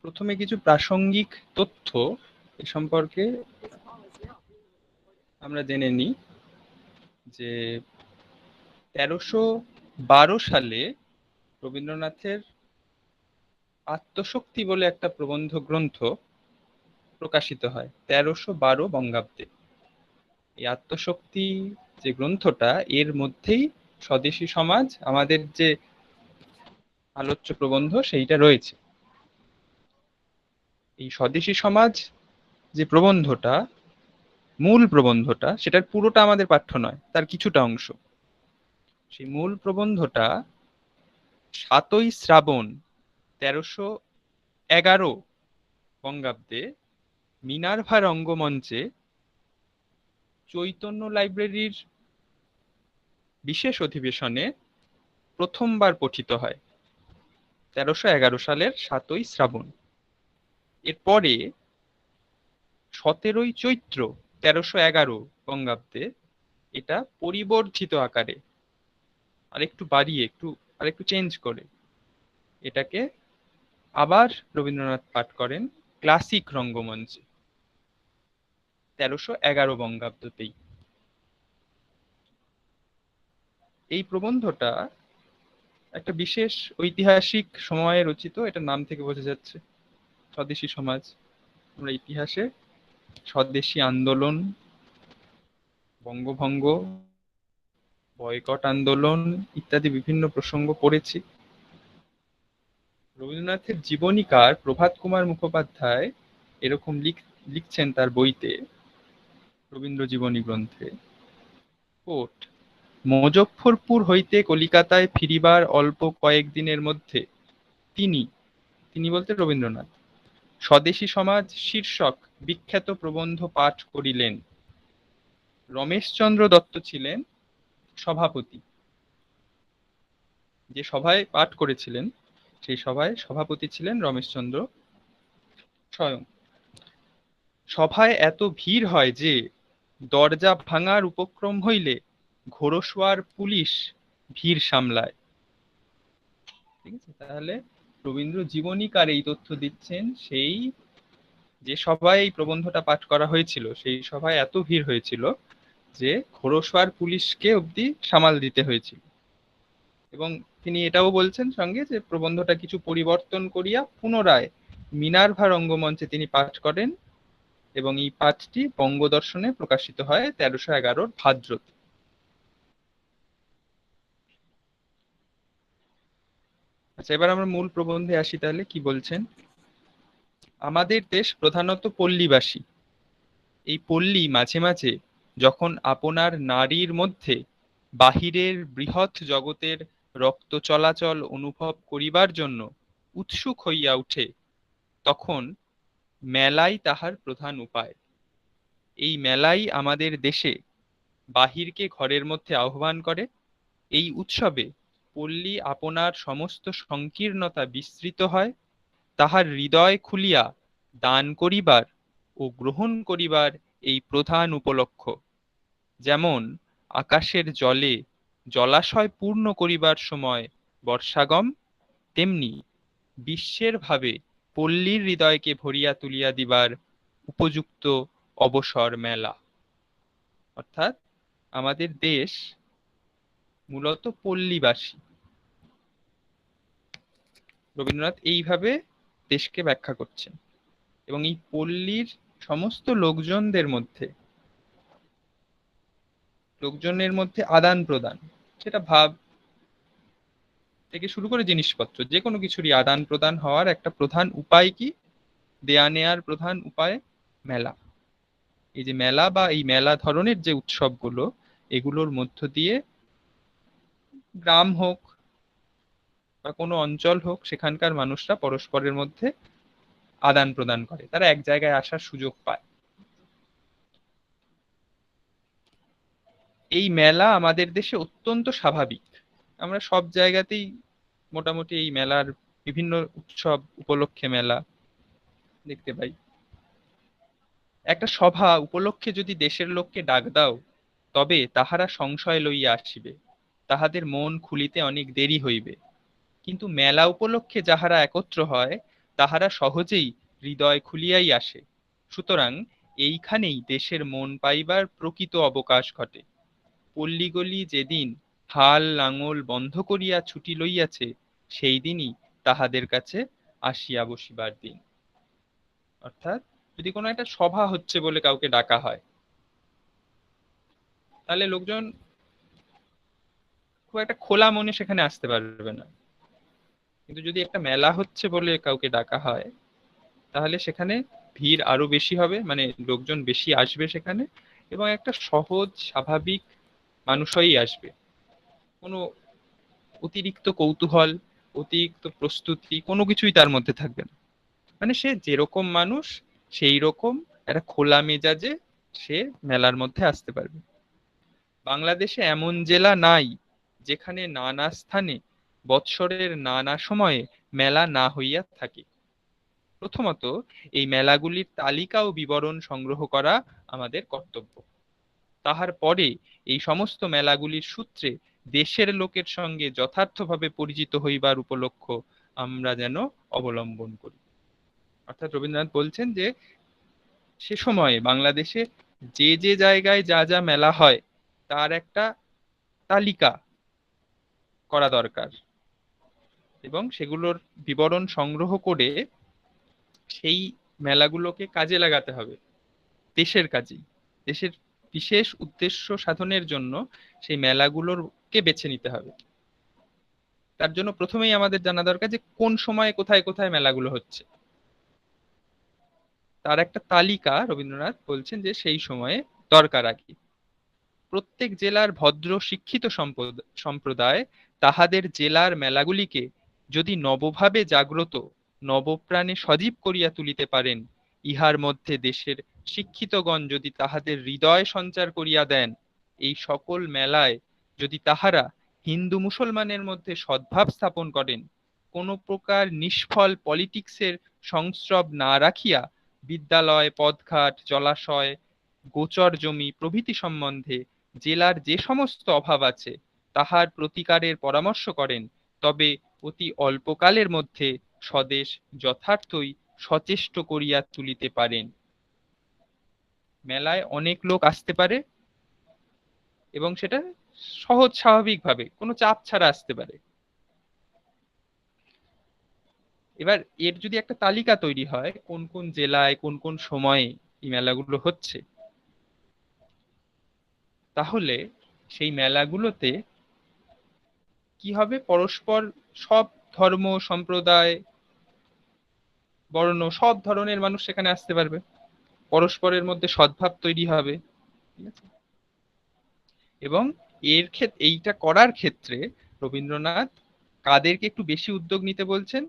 প্রথমে কিছু প্রাসঙ্গিক তথ্য এ সম্পর্কে আমরা জেনে নিই যে 1312 সালে রবীন্দ্রনাথের আত্মশক্তি বলে একটা প্রবন্ধ গ্রন্থ প্রকাশিত হয় 1312 বঙ্গাব্দে। এই আত্মশক্তি যে গ্রন্থটা, এর মধ্যেই স্বদেশী সমাজ আমাদের যে আলোচ্য প্রবন্ধ সেইটা রয়েছে। এই স্বদেশী সমাজ যে প্রবন্ধটা, মূল প্রবন্ধটা, সেটার পুরোটা আমাদের পাঠ্য নয়, তার কিছুটা অংশ। সেই মূল প্রবন্ধটা 7ই শ্রাবণ 1311 বঙ্গাব্দে মিনার্ভা রঙ্গমঞ্চে চৈতন্য লাইব্রেরির বিশেষ অধিবেশনে প্রথমবার পঠিত হয় 1311 সালের 7ই শ্রাবণ। এরপরে 17ই চৈত্র 1311 বঙ্গাব্দে এটা পরিবর্ধিত আকারে আরেকটু বাড়িয়ে আরেকটু চেঞ্জ করে এটাকে আবার রবীন্দ্রনাথ পাঠ করেন ক্লাসিক রঙ্গমঞ্চে 1311 বঙ্গাব্দতেই। এই প্রবন্ধটা একটা বিশেষ ঐতিহাসিক সময়ে রচিত, এটার নাম থেকে বোঝা যাচ্ছে। স্বদেশী সমাজ, আমরা ইতিহাসে স্বদেশী আন্দোলন, বঙ্গভঙ্গ, বয়কট আন্দোলন ইত্যাদি বিভিন্ন প্রসঙ্গ পড়েছি। রবীন্দ্রনাথের জীবনীকার প্রভাত কুমার মুখোপাধ্যায় এরকম লিখছেন তার বইতে, রবীন্দ্র জীবনী গ্রন্থে, কোট, মুজফ্ফরপুর হইতে কলিকাতায় ফিরিবার অল্প কয়েকদিনের মধ্যে তিনি তিনি বলতে রবীন্দ্রনাথ স্বদেশী সমাজ শীর্ষক বিখ্যাত প্রবন্ধ পাঠ করিলেন। রমেশচন্দ্র দত্ত ছিলেন সভাপতি। যে সভায় পাঠ করেছিলেন সেই সভায় সভাপতি ছিলেন রমেশচন্দ্র স্বয়ং। সভায় এত ভিড় হয় যে দরজা ভাঙার উপক্রম হইলে ঘোড়সওয়ার পুলিশ ভিড় সামলায়। ঠিক আছে, তাহলে রবীন্দ্র জীবনীকার এই তথ্য দিচ্ছেন সেই যে সভায় এই প্রবন্ধটা পাঠ করা হয়েছিল সেই সভায় এত ভিড় হয়েছিল যে ঘোড়সওয়ার পুলিশকে অবধি সামাল দিতে হয়েছিল। এবং তিনি এটাও বলছেন সঙ্গে যে প্রবন্ধটা কিছু পরিবর্তন করিয়া পুনরায় মিনার্ভা রঙ্গমঞ্চে তিনি পাঠ করেন এবং এই পাঠটি বঙ্গদর্শনে প্রকাশিত হয় 1311 ভাদ্রতে। আচ্ছা, এবার আমরা মূল প্রবন্ধে আসি। তাহলে কি বলছেন? আমাদের দেশ প্রধানত পল্লীবাসী। এই পল্লী মাঝে মাঝে যখন আপনার নারীর মধ্যে বাহিরের বৃহৎ জগতের রক্ত চলাচল অনুভব করিবার জন্য উৎসুক হইয়া উঠে, তখন মেলাই তাহার প্রধান উপায়। এই মেলাই আমাদের দেশে বাহিরকে ঘরের মধ্যে আহ্বান করে। এই উৎসবে পল্লী আপনার সমস্ত সংকীর্ণতা বিস্মৃত হয়, তাহার হৃদয় খুলিয়া দান করিবার ও গ্রহণ করিবার এই প্রধান উপলক্ষ। যেমন আকাশের জলে জলাশয় পূর্ণ করিবার সময় বর্ষাগম, তেমনি বিশ্বের ভাবে পল্লীর হৃদয়কে ভরিয়া তুলিয়া দিবার উপযুক্ত অবসর মেলা। অর্থাৎ আমাদের দেশ মূলত পল্লীবাসী। রবীন্দ্রনাথ এইভাবে দেশকে ব্যাখ্যা করছেন এবং এই পল্লীর সমস্ত লোকজনের মধ্যে আদান প্রদান, সেটা ভাব থেকে শুরু করে জিনিসপত্র, যে কোনো কিছুরই আদান প্রদান হওয়ার একটা প্রধান উপায় কি? দেয়া নেয়ার প্রধান উপায় মেলা। এই যে মেলা বা এই মেলা ধরনের যে উৎসবগুলো, এগুলোর মধ্য দিয়ে গ্রাম হোক বা কোনো অঞ্চল হোক, সেখানকার মানুষরা পরস্পরের মধ্যে আদান প্রদান করে, তারা এক জায়গায় আসার সুযোগ পায়। এই মেলা আমাদের দেশে অত্যন্ত স্বাভাবিক। আমরা সব জায়গাতেই মোটামুটি এই মেলার বিভিন্ন উৎসব উপলক্ষে মেলা দেখতে পাই। একটা সভা উপলক্ষে যদি দেশের লোককে ডাক দাও, তবে তাহারা সংশয় লইয়া আসিবে, তাহাদের মন খুলিতে অনেক দেরি হইবে। কিন্তু মেলা উপলক্ষে যাহারা একত্র হয়, তাহারা সহজেই হৃদয় খুলিয়াই আসে। সুতরাং এইখানেই দেশের মন পাইবার প্রকৃত অবকাশ ঘটে। পল্লীগলি যেদিন হাল লাঙল বন্ধ করিয়া ছুটি লইয়াছে, সেই দিনই তাহাদের কাছে আসিয়া বসিবার দিন। অর্থাৎ যদি কোনো একটা সভা হচ্ছে বলে কাউকে ডাকা হয়, তাহলে লোকজন খুব একটা খোলা মনে সেখানে আসতে পারবে না। কিন্তু যদি একটা মেলা হচ্ছে বলে কাউকে ডাকা হয়, তাহলে সেখানে ভিড় আরো বেশি হবে, মানে লোকজন বেশি আসবে সেখানে, এবং একটা সহজ স্বাভাবিক মানুষ হয়েই আসবে। কোনো অতিরিক্ত কৌতূহল, অতিরিক্ত প্রস্তুতি কোনো কিছুই তার মধ্যে থাকবে না। মানে সে যেরকম মানুষ সেই রকম একটা খোলা মেজাজে সে মেলার মধ্যে আসতে পারবে। বাংলাদেশে এমন জেলা নাই যেখানে নানা স্থানে বৎসরের নানা সময়ে মেলা না হইয়া থাকে। প্রথমত এই মেলাগুলির তালিকা ও বিবরণ সংগ্রহ করা আমাদের কর্তব্য। তাহার পরে এই সমস্ত মেলাগুলির সূত্রে দেশের লোকের সঙ্গে যথার্থভাবে পরিচিত হইবার উপলক্ষ আমরা যেন অবলম্বন করি। অর্থাৎ রবীন্দ্রনাথ বলছেন যে সে সময়ে বাংলাদেশে যে যে জায়গায় যা যা মেলা হয় তার একটা তালিকা করা দরকার, এবং সেগুলোর বিবরণ সংগ্রহ করে সেই মেলাগুলোকে কাজে লাগাতে হবে দেশের কাজেই। দেশের বিশেষ উদ্দেশ্য সাধনের জন্য সেই মেলাগুলোরকে বেছে নিতে হবে। তার জন্য প্রথমেই আমাদের জানা দরকার যে কোন সময়ে কোথায় কোথায় মেলাগুলো হচ্ছে। তার একটা তালিকা রবীন্দ্রনাথ বলছেন যে সেই সময়ে দরকার আগে। প্রত্যেক জেলার ভদ্র শিক্ষিত সম্প্রদায় তাহাদের জেলার মেলাগুলিকে যদি নবভাবে জাগ্রত, নবপ্রাণে সজীব করিয়া তুলিতে পারেন, ইহার মধ্যে দেশের শিক্ষিতগণ যদি তাহাদের হৃদয় সঞ্চার করিয়া দেন, এই সকল মেলায় যদি তাহারা হিন্দু মুসলমানের মধ্যে সদ্ভাব স্থাপন করেন, কোনো প্রকার নিষ্ফল পলিটিক্সের সংস্রব না রাখিয়া বিদ্যালয়, পথঘাট, জলাশয়, গোচর জমি প্রভৃতি সম্বন্ধে জেলার যে সমস্ত অভাব আছে তাহার প্রতিকারের পরামর্শ করেন, তবে অতি অল্পকালের মধ্যে স্বদেশ যথার্থই সচেষ্ট করিয়া তুলিতে পারেন। মেলায় অনেক লোক আসতে পারে এবং সেটা সহজ স্বাভাবিকভাবে কোনো চাপ ছাড়া আসতে পারে। এবার এর যদি একটা তালিকা তৈরি হয় কোন কোন জেলায় কোন কোন সময়ে এই মেলাগুলো হচ্ছে, তাহলে সেই মেলাগুলোতে কি হবে, পরস্পর সব ধর্ম সম্প্রদায় বর্ণ সব ধরনের মানুষ সেখানে আসতে পারবে, পরস্পরের মধ্যে সদ্ভাব তৈরি হবে। ঠিক আছে? এবং এইটা করার ক্ষেত্রে রবীন্দ্রনাথ কাদেরকে একটু বেশি উদ্যোগ নিতে বলছেন?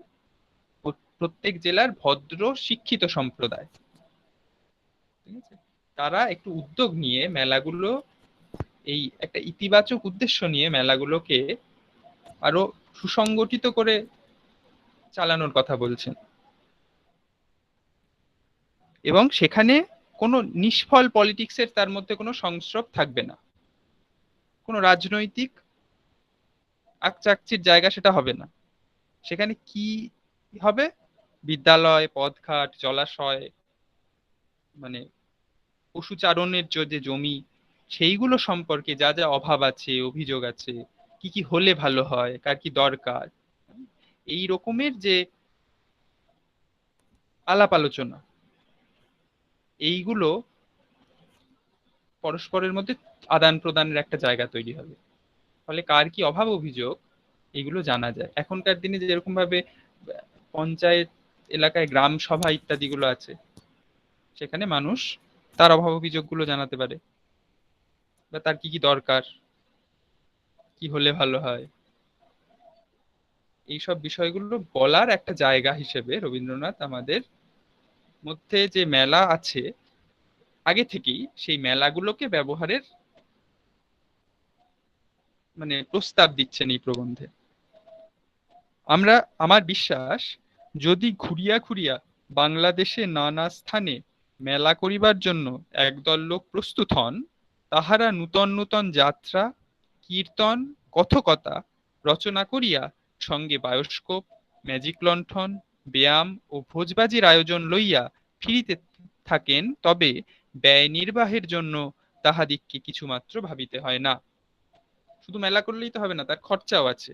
প্রত্যেক জেলার ভদ্র শিক্ষিত সম্প্রদায়। ঠিক আছে? তারা একটু উদ্যোগ নিয়ে মেলাগুলো, এই একটা ইতিবাচক উদ্দেশ্য নিয়ে মেলাগুলোকে আরো সুসংগঠিত করে চালানোর কথা বলছেন, এবং সেখানে কোনো নিষ্ফল পলিটিক্সের তার মধ্যে কোনো সংস্রব থাকবে না, কোনো রাজনৈতিক আকচাকচির জায়গা সেটা হবে না। সেখানে কি হবে? বিদ্যালয়, পথঘাট, জলাশয়, মানে পশুচারণের যে জমি, সেইগুলো সম্পর্কে যা যা অভাব আছে, অভিযোগ আছে, কি কি হলে ভালো হয়, কার কি দরকার, এই রকমের যে আলাপ আলোচনা, এইগুলো পরস্পরের মধ্যে আদান প্রদানের একটা জায়গা তৈরি হবে। ফলে কার কি অভাব অভিযোগ এগুলো জানা যায়। এখনকার দিনে যেরকম ভাবে পঞ্চায়েত এলাকায় গ্রাম সভা ইত্যাদি গুলো আছে, সেখানে মানুষ তার অভাব অভিযোগ গুলো জানাতে পারে, বা তার কি কি দরকার, কি হলে ভালো হয়, এইসব বিষয়গুলো বলার একটা জায়গা হিসেবে রবীন্দ্রনাথ আমাদের মধ্যে যে মেলা আছে আগে থেকেই সেই মেলাগুলোকে ব্যবহারের মানে প্রস্তাব দিচ্ছেন এই প্রবন্ধে। আমার বিশ্বাস, যদি ঘুরিয়া ঘুরিয়া বাংলাদেশে নানা স্থানে মেলা করিবার জন্য একদল লোক প্রস্তুত হন, তাহারা নূতন নূতন যাত্রা, কীর্তন, কথকতা রচনা করিয়া সঙ্গে বায়োস্কোপ, ম্যাজিক লণ্ঠন, ব্যায়াম ও ভোজবাজির আয়োজন লইয়া ফিরিতে থাকেন, তবে ব্যয় নির্বাহের জন্য তাহাদিগকে কিছুমাত্র ভাবিতে হয় না। শুধু মেলা করলেই তো হবে না, তার খরচাও আছে।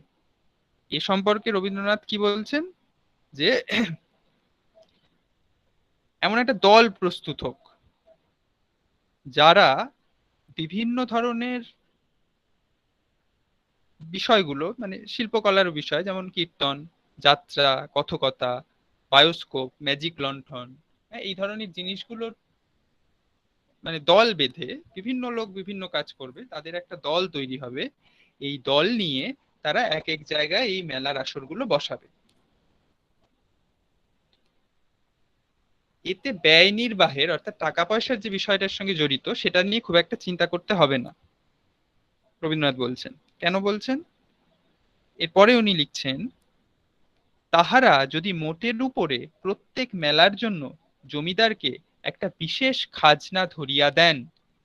এ সম্পর্কে রবীন্দ্রনাথ কি বলছেন, যে এমন একটা দল প্রস্তুত হোক যারা বিভিন্ন ধরনের বিষয়গুলো, মানে শিল্পকলার বিষয়, যেমন কীর্তন, যাত্রা, কথকতা, বায়োস্কোপ, ম্যাজিক লণ্ঠন, হ্যাঁ, এই ধরনের জিনিসগুলোর মানে দল বেঁধে বিভিন্ন লোক বিভিন্ন কাজ করবে, তাদের একটা দল তৈরি হবে। এই দল নিয়ে তারা এক এক জায়গায় এই মেলার আসরগুলো বসাবে। এতে ব্যয় নির্বাহের অর্থাৎ টাকা পয়সার যে বিষয়টার সঙ্গে জড়িত সেটা নিয়ে খুব একটা চিন্তা করতে হবে না, রবীন্দ্রনাথ বলছেন। কেন বলছেন? এরপরে উনি লিখছেন, তাহারা যদি মোটের উপরে প্রত্যেক মেলার জন্য জমিদারকে একটা বিশেষ খাজনা ধরিয়া দেন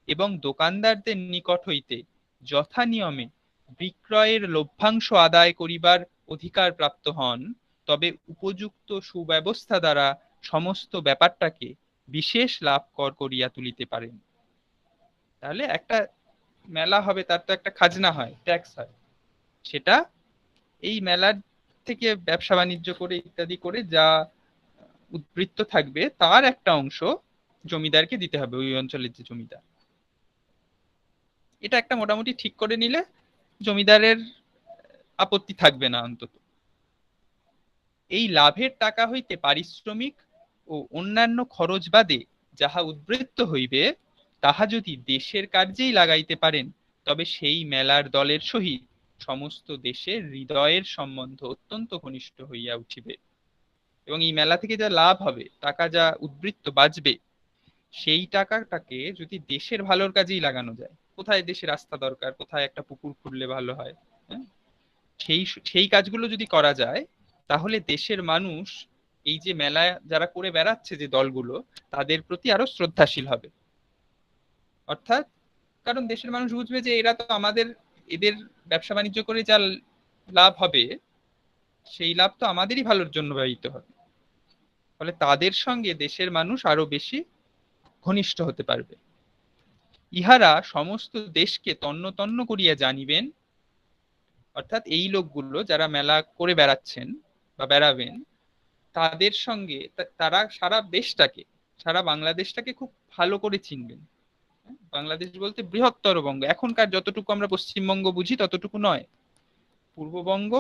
এবং দোকানদারদের নিকট হইতে যথা নিয়মে বিক্রয়ের লভ্যাংশ আদায় করিবার অধিকার প্রাপ্ত হন, তবে উপযুক্ত সুব্যবস্থা দ্বারা সমস্ত ব্যাপারটাকে বিশেষ লাভকর করিয়া তুলিতে পারেন। তাহলে একটা মেলা হবে, তার তো একটা খাজনা হয়, ট্যাক্স হয়, সেটা এই মেলার থেকে ব্যবসা বাণিজ্য করে ইত্যাদি করে যা উদ্বৃত্ত থাকবে তার একটা অংশ জমিদারকে দিতে হবে, ওই অঞ্চলের যে জমিদার। এটা একটা মোটামুটি ঠিক করে নিলে জমিদারের আপত্তি থাকবে না অন্তত। এই লাভের টাকা হইতে পারিশ্রমিক ও অন্যান্য খরচ বাদে যাহা উদ্বৃত্ত হইবে, তাহা যদি দেশের কার্যেই লাগাইতে পারেন, তবে সেই মেলার দলের সহিত সমস্ত দেশের হৃদয়ের সম্বন্ধ অত্যন্ত ঘনিষ্ঠ হইয়া উঠিবে। এবং এই মেলা থেকে যা লাভ হবে, টাকা যা উদ্বৃত্ত বাঁচবে, সেই টাকাটাকে যদি দেশের ভালোর কাজেই লাগানো যায়, কোথায় দেশে রাস্তা দরকার, কোথায় একটা পুকুর খুঁড়লে ভালো হয়, হ্যাঁ, সেই সেই কাজগুলো যদি করা যায়, তাহলে দেশের মানুষ এই যে মেলা যারা করে বেড়াচ্ছে যে দলগুলো, তাদের প্রতি আরো শ্রদ্ধাশীল হবে। অর্থাৎ কারণ দেশের মানুষ বুঝবে যে এরা তো আমাদের, এদের ব্যবসা বাণিজ্য করে যা লাভ হবে, সেই লাভ তো আমাদেরই ভালোর জন্য ব্যবহৃত হবে। ফলে তাদের সঙ্গে দেশের মানুষ আরো বেশি ঘনিষ্ঠ হতে পারবে। ইহারা সমস্ত দেশকে তন্ন তন্ন করিয়া জানিবেন, অর্থাৎ এই লোকগুলো যারা মেলা করে বেড়াচ্ছেন বা বেড়াবেন, তাদের সঙ্গে তারা সারা দেশটাকে, সারা বাংলাদেশটাকে খুব ভালো করে চিনবেন। বাংলাদেশ বলতে বৃহত্তর বঙ্গ, এখনকার যতটুকু আমরা পশ্চিমবঙ্গ বুঝি ততটুকু নয়, পূর্ববঙ্গ,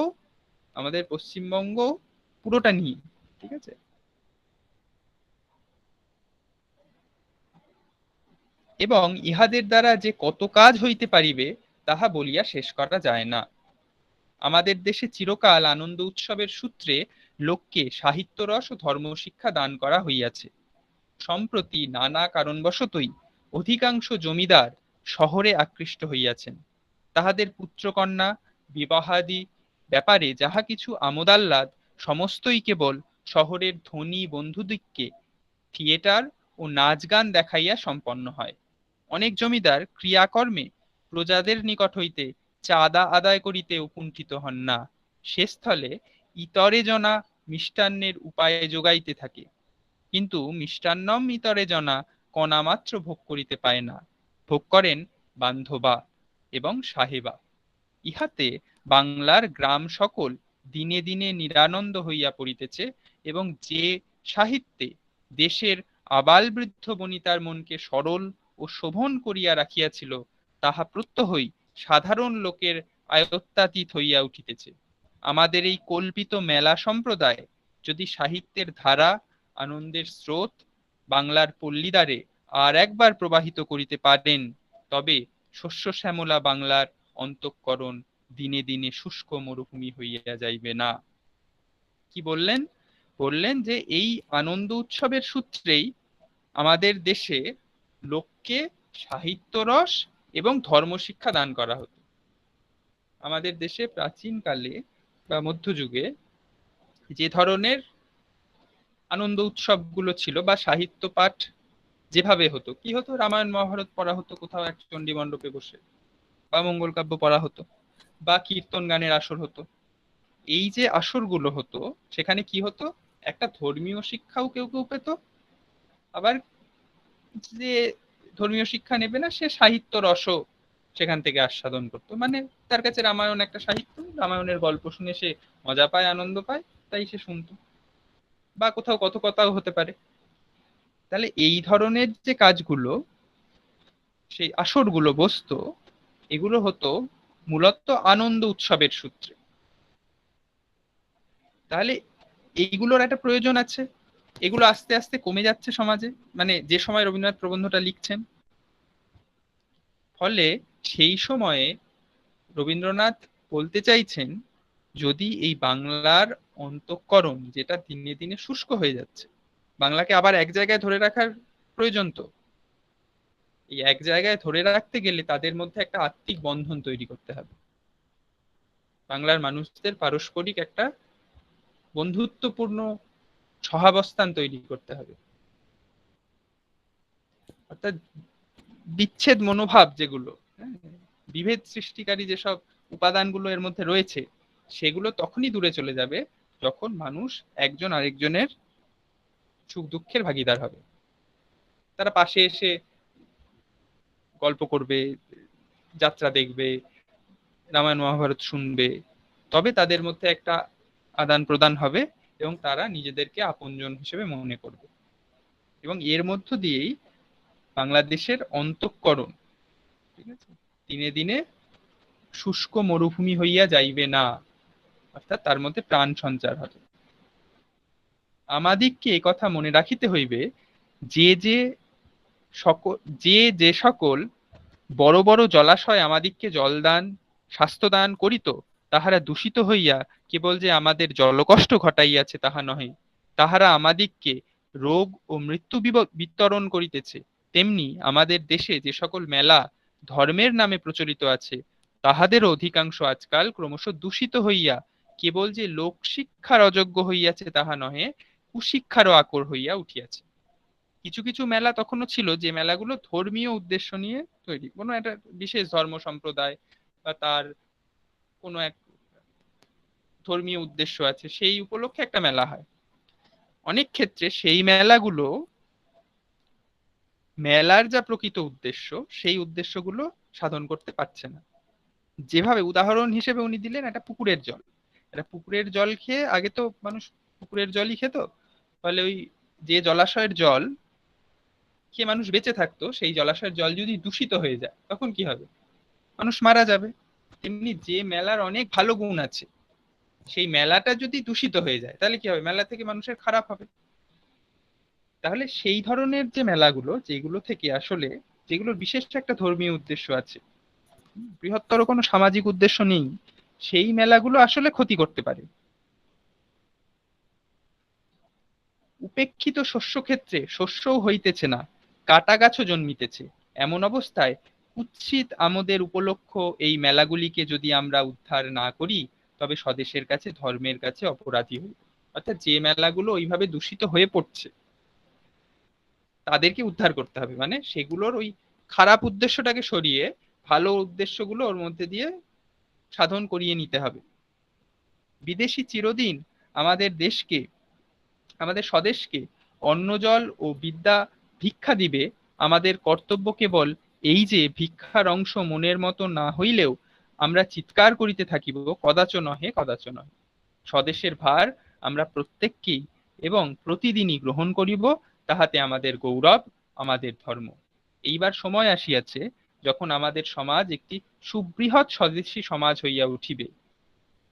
আমাদের পশ্চিমবঙ্গ পুরোটা নিয়ে, ঠিক আছে। এবং ইহাদের দ্বারা যে কত কাজ হইতে পারিবে তাহা বলিয়া শেষ করা যায় না। আমাদের দেশে চিরকাল আনন্দ উৎসবের সূত্রে লোককে সাহিত্যরস ও ধর্মশিক্ষা দান করা হইয়াছে। সম্প্রতি নানা কারণবশতই অধিকাংশ জমিদার শহরে আকৃষ্ট হইয়াছেন। তাহাদের পুত্রকন্যা বিবাহাদি ব্যাপারে যাহা কিছু আমোদাহ্লাদ, সমস্তই কেবল শহরের ধনী বন্ধুদিগকে থিয়েটার ও নাচ গান দেখাইয়া সম্পন্ন হয়। অনেক জমিদার ক্রিয়াকর্মে প্রজাদের নিকট হইতে চাঁদা আদায় করিতেও কুণ্ঠিত হন না। সে স্থলে ইতরে জনা মিষ্টান্নের উপায়ে যোগাইতে থাকে, কিন্তু মিষ্টান্নম ইতরে জনা কণামাত্র ভোগ করিতে পায় না। ভোগ করেন বান্ধবা এবং সাহেবা। ইহাতে বাংলার গ্রাম সকল দিনে দিনে নিরানন্দ হইয়া পড়িতেছে, এবং যে সাহিত্যে দেশের আবাল বৃদ্ধ বনিতার মনকে সরল ও শোভন করিয়া রাখিয়াছিল, তাহা প্রত্যহই সাধারণ লোকের আয়ত্তাতীত হইয়া উঠিতেছে। আমাদের এই কল্পিত মেলা সম্প্রদায় যদি সাহিত্যের ধারা, আনন্দের স্রোত বাংলার পল্লীদ্বারে আর একবার প্রবাহিত করিতে পারেন, তবে শস্য শ্যামলা বাংলার অন্তঃকরণ দিনে দিনে শুষ্ক মরুভূমি হইয়া যাইবে না। কি বললেন? বললেন যে এই আনন্দ উৎসবের সূত্রেই আমাদের দেশে লোককে সাহিত্য রস এবং ধর্মশিক্ষা দান করা হতো। আমাদের দেশে প্রাচীনকালে বা মধ্যযুগে যে ধরনের আনন্দ উৎসবগুলো ছিল বা সাহিত্য পাঠ যেভাবে হতো, কি হতো, রামায়ণ মহাভারত পড়া হতো কোথাও এক চণ্ডী মণ্ডপে বসে, বা মঙ্গল কাব্য পড়া হতো, বা কীর্তন গানের আসর হতো। এই যে আসরগুলো হতো, সেখানে কি হতো, একটা ধর্মীয় শিক্ষাও কেউ কেউ পেত, আবার যে ধর্মীয় শিক্ষা নেবে না সে সাহিত্য রসও সেখান থেকে আস্বাদন করতো। মানে তার কাছে রামায়ণ একটা সাহিত্য, রামায়ণের গল্প শুনে সে মজা পায়, আনন্দ পায়, তাই সে শুনতো। বা কোথাও কথকথাও হতে পারে। তাহলে এই ধরনের যে কাজগুলো, সেই আসরগুলো বসতো, এগুলো হতো মূলত আনন্দ উৎসবের সূত্রে। তাহলে এইগুলোর একটা প্রয়োজন আছে। এগুলো আস্তে আস্তে কমে যাচ্ছে সমাজে, মানে যে সময় রবীন্দ্রনাথ প্রবন্ধটা লিখছেন। ফলে সেই সময়ে রবীন্দ্রনাথ বলতে চাইছেন, যদি এই বাংলার অন্তঃকরণ যেটা দিনে দিনে শুষ্ক হয়ে যাচ্ছে, বাংলাকে আবার এক জায়গায় ধরে রাখার প্রয়োজন, তো এই এক জায়গায় ধরে রাখতে গেলে তাদের মধ্যে একটা আত্মিক বন্ধন তৈরি করতে হবে। বাংলার মানুষদের পারস্পরিক একটা বন্ধুত্বপূর্ণ সহাবস্থান তৈরি করতে হবে। অর্থাৎ বিচ্ছেদ মনোভাব যেগুলো, হ্যাঁ, বিভেদ সৃষ্টিকারী যেসব উপাদানগুলো এর মধ্যে রয়েছে, সেগুলো তখনই দূরে চলে যাবে যখন মানুষ একজন আরেকজনের সুখ দুঃখের ভাগিদার হবে। তারা পাশে এসে গল্প করবে, যাত্রা দেখবে, রামায়ণ মহাভারত শুনবে, তবে তাদের মধ্যে একটা আদান প্রদান হবে এবং তারা নিজেদেরকে আপনজন হিসেবে মনে করবে। এবং এর মধ্য দিয়েই বাংলাদেশের অন্তঃকরণ, ঠিক আছে, দিনে দিনে শুষ্ক মরুভূমি হইয়া যাইবে না, অর্থাৎ তার মধ্যে প্রাণ সঞ্চার হবে। আমাদিগকে এ কথা মনে রাখিতে হইবে, যে যে সকল যে সকল বড় বড় জলাশয় আমাদিগকে জলদান স্বাস্থ্যদান করিত, তাহারা দূষিত হইয়া কেবল যে আমাদের জলকষ্ট ঘটাইয়াছে তাহা নহে, তাহারা আমাদিগকে রোগ ও মৃত্যু বিতরণ করিতেছে। তেমনি আমাদের দেশে যে সকল মেলা ধর্মের নামে প্রচলিত আছে, তাহাদেরও অধিকাংশ আজকাল ক্রমশ দূষিত হইয়া কেবল যে লোকশিক্ষার অযোগ্য হইয়াছে তাহা নহে, কুশিক্ষারও আকর হইয়া উঠিয়াছে। কিছু কিছু মেলা তখনও ছিল যে মেলাগুলো ধর্মীয় উদ্দেশ্য নিয়ে তৈরি, কোনো একটা বিশেষ ধর্ম সম্প্রদায় বা তার কোনো এক ধর্মীয় উদ্দেশ্য আছে, সেই উপলক্ষে একটা মেলা হয়। অনেক ক্ষেত্রে সেই মেলাগুলো মেলার যা প্রকৃত উদ্দেশ্য, সেই উদ্দেশ্যগুলো সাধন করতে পারছে না। যেভাবে উদাহরণ হিসেবে উনি দিলেন একটা পুকুরের জল, একটা পুকুরের জল খেয়ে, আগে তো মানুষ পুকুরের জলই খেত, ফলে ওই যে জলাশয়ের জল খেয়ে মানুষ বেঁচে থাকতো, সেই জলাশয়ের জল যদি দূষিত হয়ে যায় তখন কি হবে? মানুষ মারা যাবে। তেমনি যে মেলার অনেক ভালো গুণ আছে, সেই মেলাটা যদি দূষিত হয়ে যায় তাহলে কি হবে? মেলা থেকে মানুষের খারাপ হবে। তাহলে সেই ধরনের যে মেলাগুলো, যেগুলো থেকে আসলে, যেগুলোর বিশেষ একটা ধর্মীয় উদ্দেশ্য আছে, বৃহত্তর কোনো সামাজিক উদ্দেশ্য নেই, সেই মেলাগুলো আসলে ক্ষতি করতে পারে। উপেক্ষিত শস্য ক্ষেত্রে শস্যও হইতেছে না, কাটা গাছও জন্মিতেছে, এমন অবস্থায় কুৎসিত আমাদের উপলক্ষ এই মেলাগুলিকে যদি আমরা উদ্ধার না করি, তবে স্বদেশের কাছে ধর্মের কাছে অপরাধী হই। অর্থাৎ যে মেলাগুলো ওইভাবে দূষিত হয়ে পড়ছে, তাদেরকে উদ্ধার করতে হবে, মানে সেগুলোর ওই খারাপ উদ্দেশ্যটাকে সরিয়ে ভালো উদ্দেশ্যগুলো ওর মধ্যে দিয়ে সাধন করিয়ে নিতে হবে। বিদেশি চিরদিন আমাদের দেশকে, আমাদের স্বদেশকে অন্ন জল ও বিদ্যা ভিক্ষা দিবে। আমাদের কর্তব্য কেবল এই যে, ভিক্ষার অংশ মনের মতো না হইলেও আমরা চিৎকার করিতে থাকিব, কদাচ নহে, কদাচ নহে। স্বদেশের ভার আমরা প্রত্যেককেই এবং প্রতিদিনই গ্রহণ করিব, তাহাতে আমাদের গৌরব, আমাদের ধর্ম। এইবার সময় আসিয়াছে যখন আমাদের সমাজ একটি সুবৃহৎ স্বদেশী সমাজ হইয়া উঠিবে।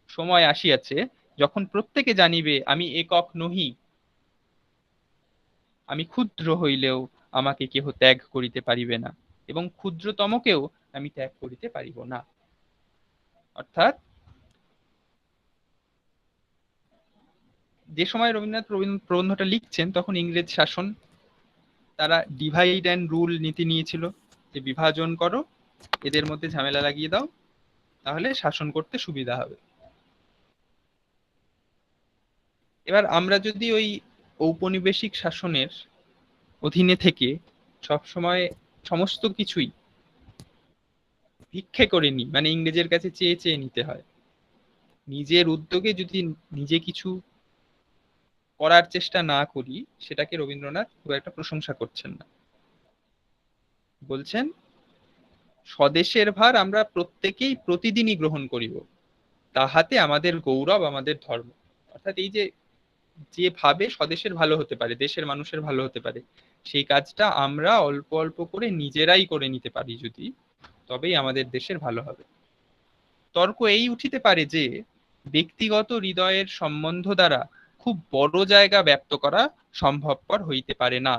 সময় আসিয়াছে যখন প্রত্যেকে জানিবে, আমি একক নহি, আমি ক্ষুদ্র হইলেও আমাকে কেহ ত্যাগ করিতে পারিবে না, এবং ক্ষুদ্রতমকেও আমি ত্যাগ করিতে পারিব না। অর্থাৎ যে সময় রবীন্দ্রনাথ প্রবন্ধটা লিখছেন তখন ইংরেজ শাসন, তারা ডিভাইড অ্যান্ড রুল নীতি নিয়েছিল, যে বিভাজন করো, এদের মধ্যে ঝামেলা লাগিয়ে দাও, তাহলে শাসন করতে সুবিধা হবে। এবার আমরা যদি ওই ঔপনিবেশিক শাসনের অধীনে থেকে সব সময় সমস্ত কিছুই ভিক্ষে করে নিই, মানে ইংরেজের কাছে চেয়ে চেয়ে নিতে হয়, নিজের উদ্যোগে যদি নিজে কিছু করার চেষ্টা না করি, সেটাকে রবীন্দ্রনাথ খুব একটা প্রশংসা করছেন না। বলছেন স্বদেশের ভার আমরা প্রত্যেকেই প্রতিদিনই গ্রহণ করিব, তাহাতে আমাদের গৌরব, আমাদের ধর্ম। অর্থাৎ এই যে যেভাবে স্বদেশের ভালো হতে পারে, দেশের মানুষের ভালো হতে পারে, সেই কাজটা আমরা অল্প অল্প করে নিজেরাই করে নিতে পারি যদি, তবেই আমাদের দেশের ভালো হবে। তর্ক এই উঠিতে পারে যে ব্যক্তিগত হৃদয়ের সম্বন্ধ দ্বারা খুব বড় জায়গা ব্যপ্ত করা সম্ভবপর হইতে পারে না।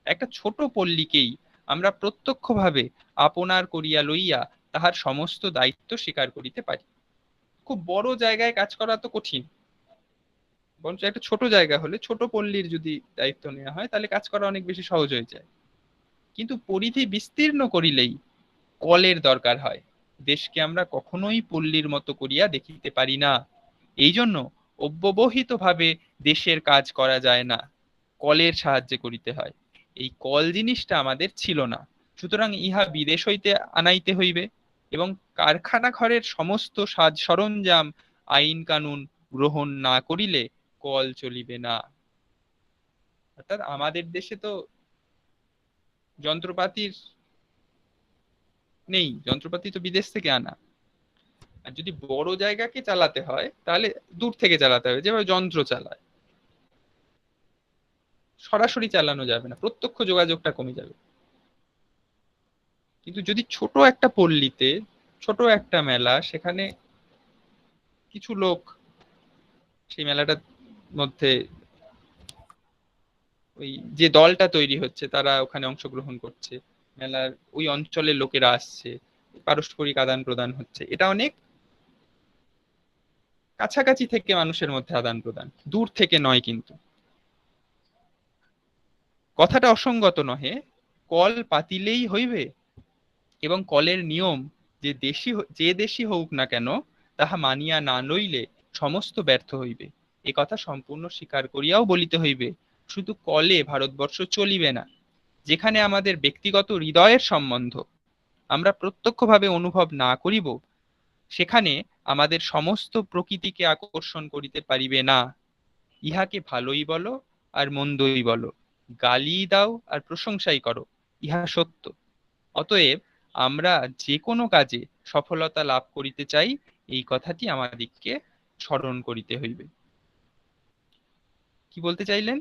একটা ছোট পল্লীকেই আমরা প্রত্যক্ষভাবে আপনার করিয়া লইয়া তাহার সমস্ত দায়িত্ব স্বীকার করিতে পারি। খুব বড় জায়গায় কাজ করা তো কঠিন, বরঞ্চ একটা ছোট জায়গা হলে, ছোট পল্লীর যদি দায়িত্ব নেওয়া হয়, তাহলে কাজ করা অনেক বেশি সহজ হয়ে যায়। কিন্তু পরিধি বিস্তীর্ণ করিলেই কলের দরকার হয়। দেশকে আমরা কখনোই পল্লীর মতো করিয়া দেখিতে পারি না। এই জন্য অব্যবহিত ভাবে দেশের কাজ করা যায় না, কলের সাহায্যে করিতে হয়। এই কল জিনিসটা আমাদের ছিল না, সুতরাং ইহা বিদেশ হইতে আনাইতে হইবে, এবং কারখানা ঘরের সমস্ত সাজ সরঞ্জাম আইন কানুন গ্রহণ না করিলে কল চলিবে না। অর্থাৎ আমাদের দেশে তো যন্ত্রপাতির নেই, যন্ত্রপাতি তো বিদেশ থেকে আনা। আর যদি বড় জায়গাকে চালাতে হয় তাহলে দূর থেকে চালাতে হবে, যেভাবে যন্ত্র চালায়, সরাসরি চালানো যাবে না, প্রত্যক্ষ যোগাযোগটা কমে যাবে। কিন্তু যদি ছোট একটা পল্লীতে, ছোট একটা মেলা, সেখানে কিছু লোক সেই মেলাটার মধ্যে, ওই যে দলটা তৈরি হচ্ছে তারা ওখানে অংশগ্রহণ করছে, মেলার ওই অঞ্চলের লোকেরা আসছে, পারস্পরিক আদান প্রদান হচ্ছে, এটা অনেক কাছাকাছি থেকে মানুষের মধ্যে আদান প্রদান, দূর থেকে নয়। কিন্তু কথাটা অসঙ্গত নহে, কল পাতিলেই হইবে, এবং কলের নিয়ম যে দেশি হউক না কেন, তাহা মানিয়া না লইলে সমস্ত ব্যর্থ হইবে। এ কথা সম্পূর্ণ স্বীকার করিয়াও বলিতে হইবে, শুধু কলে ভারতবর্ষ চলিবে না। যেখানে আমাদের ব্যক্তিগত হৃদয়ের সম্বন্ধ আমরা প্রত্যক্ষভাবে অনুভব না করিব, সেখানে আমাদের সমস্ত প্রকৃতিকে আকর্ষণ করিতে পারিবে না। ইহাকে ভালোই বলো আর মন্দই বলো, গালি দাও আর প্রশংসাই করো, ইহা সত্য। অতএব আমরা যে কোনো কাজে সফলতা লাভ করিতে চাই, এই কথাটি আমাদিগকে স্মরণ করিতে হইবে। কি বলতে চাইলেন?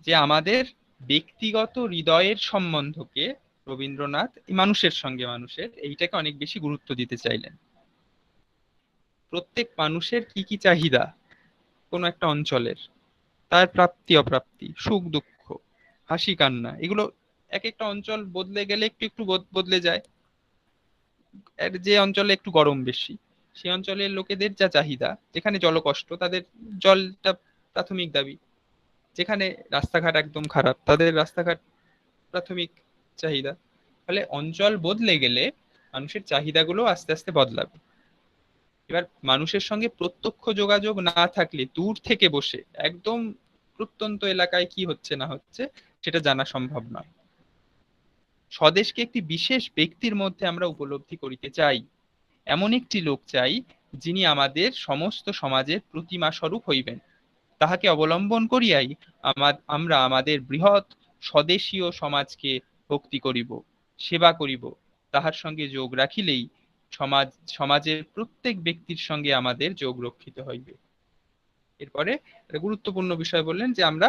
যে আমাদের ব্যক্তিগত হৃদয়ের সম্বন্ধকে রবীন্দ্রনাথ মানুষের সঙ্গে মানুষের এইটাকে অনেক বেশি গুরুত্ব দিতে চাইলেন। প্রত্যেক মানুষের কি কি চাহিদা কোনো একটা অঞ্চলের, তার প্রাপ্তি অপ্রাপ্তি, সুখ দুঃখ, হাসি কান্না, এগুলো এক একটা অঞ্চল বদলে গেলে একটু একটু বদলে যায়। যে অঞ্চলে একটু গরম বেশি, সেই অঞ্চলের লোকেদের যা চাহিদা, যেখানে জলকষ্ট তাদের জলটা প্রাথমিক দাবি, যেখানে রাস্তাঘাট একদম খারাপ তাদের রাস্তাঘাট প্রাথমিক চাহিদা। ফলে অঞ্চল বদলে গেলে মানুষের চাহিদাগুলো আস্তে আস্তে বদলাবে। এবার মানুষের সঙ্গে প্রত্যক্ষ যোগাযোগ না থাকলে দূর থেকে বসে একদম প্রত্যন্ত এলাকায় কি হচ্ছে না হচ্ছে সেটা জানা সম্ভব নয়। স্বদেশকে একটি বিশেষ ব্যক্তির মধ্যে আমরা উপলব্ধি করিতে চাই, এমন একটি লোক চাই যিনি আমাদের সমস্ত সমাজের প্রতিমা স্বরূপ হইবেন। তাহাকে অবলম্বন করিয়াই আমরা আমাদের বৃহৎ স্বদেশীয় সমাজকে ভক্তি করিব, সেবা করিব। তাহার সঙ্গে যোগ রাখিলেই সমাজের প্রত্যেক ব্যক্তির সঙ্গে আমাদের যোগ রক্ষিত হইবে। এরপরে একটা গুরুত্বপূর্ণ বিষয় বললেন যে আমরা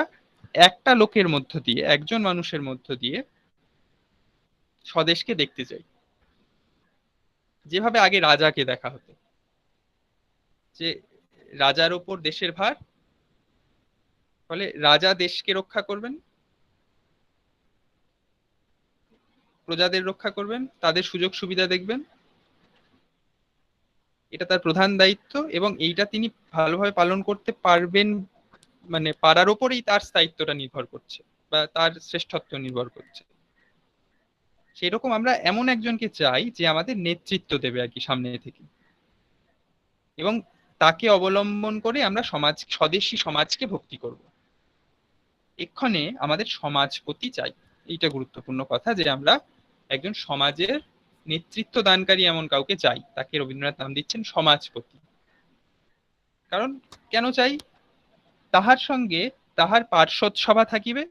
একটা লোকের মধ্য দিয়ে, একজন মানুষের মধ্য দিয়ে স্বদেশকে দেখতে চাই, যেভাবে আগে রাজাকে দেখা হতো, যে রাজার ওপর দেশের ভার, ফলে রাজা দেশকে রক্ষা করবেন, প্রজাদের রক্ষা করবেন, তাদের সুযোগ সুবিধা দেখবেন, এটা তার প্রধান দায়িত্ব, এবং এইটা তিনি ভালোভাবে পালন করতে পারবেন, মানে পারার ওপরেই তার স্থায়িত্বটা নির্ভর করছে বা তার শ্রেষ্ঠত্ব নির্ভর করছে। সেরকম আমরা এমন একজনকে চাই যে আমাদের নেতৃত্ব দেবে আর কি সামনে থেকে, এবং তাকে অবলম্বন করে আমরা স্বদেশী সমাজকে ভক্তি করব। এক্ষণে আমাদের সমাজপতি চাই, এইটা গুরুত্বপূর্ণ কথা, যে আমরা একজন সমাজের নেতৃত্ব দানকারী এমন কাউকে চাই, তাকে রবীন্দ্রনাথ নাম দিচ্ছেন সমাজপতি। কারণ কেন চাই? তাহার সঙ্গে তাহার পার্শ্বদ সভা থাকিবে,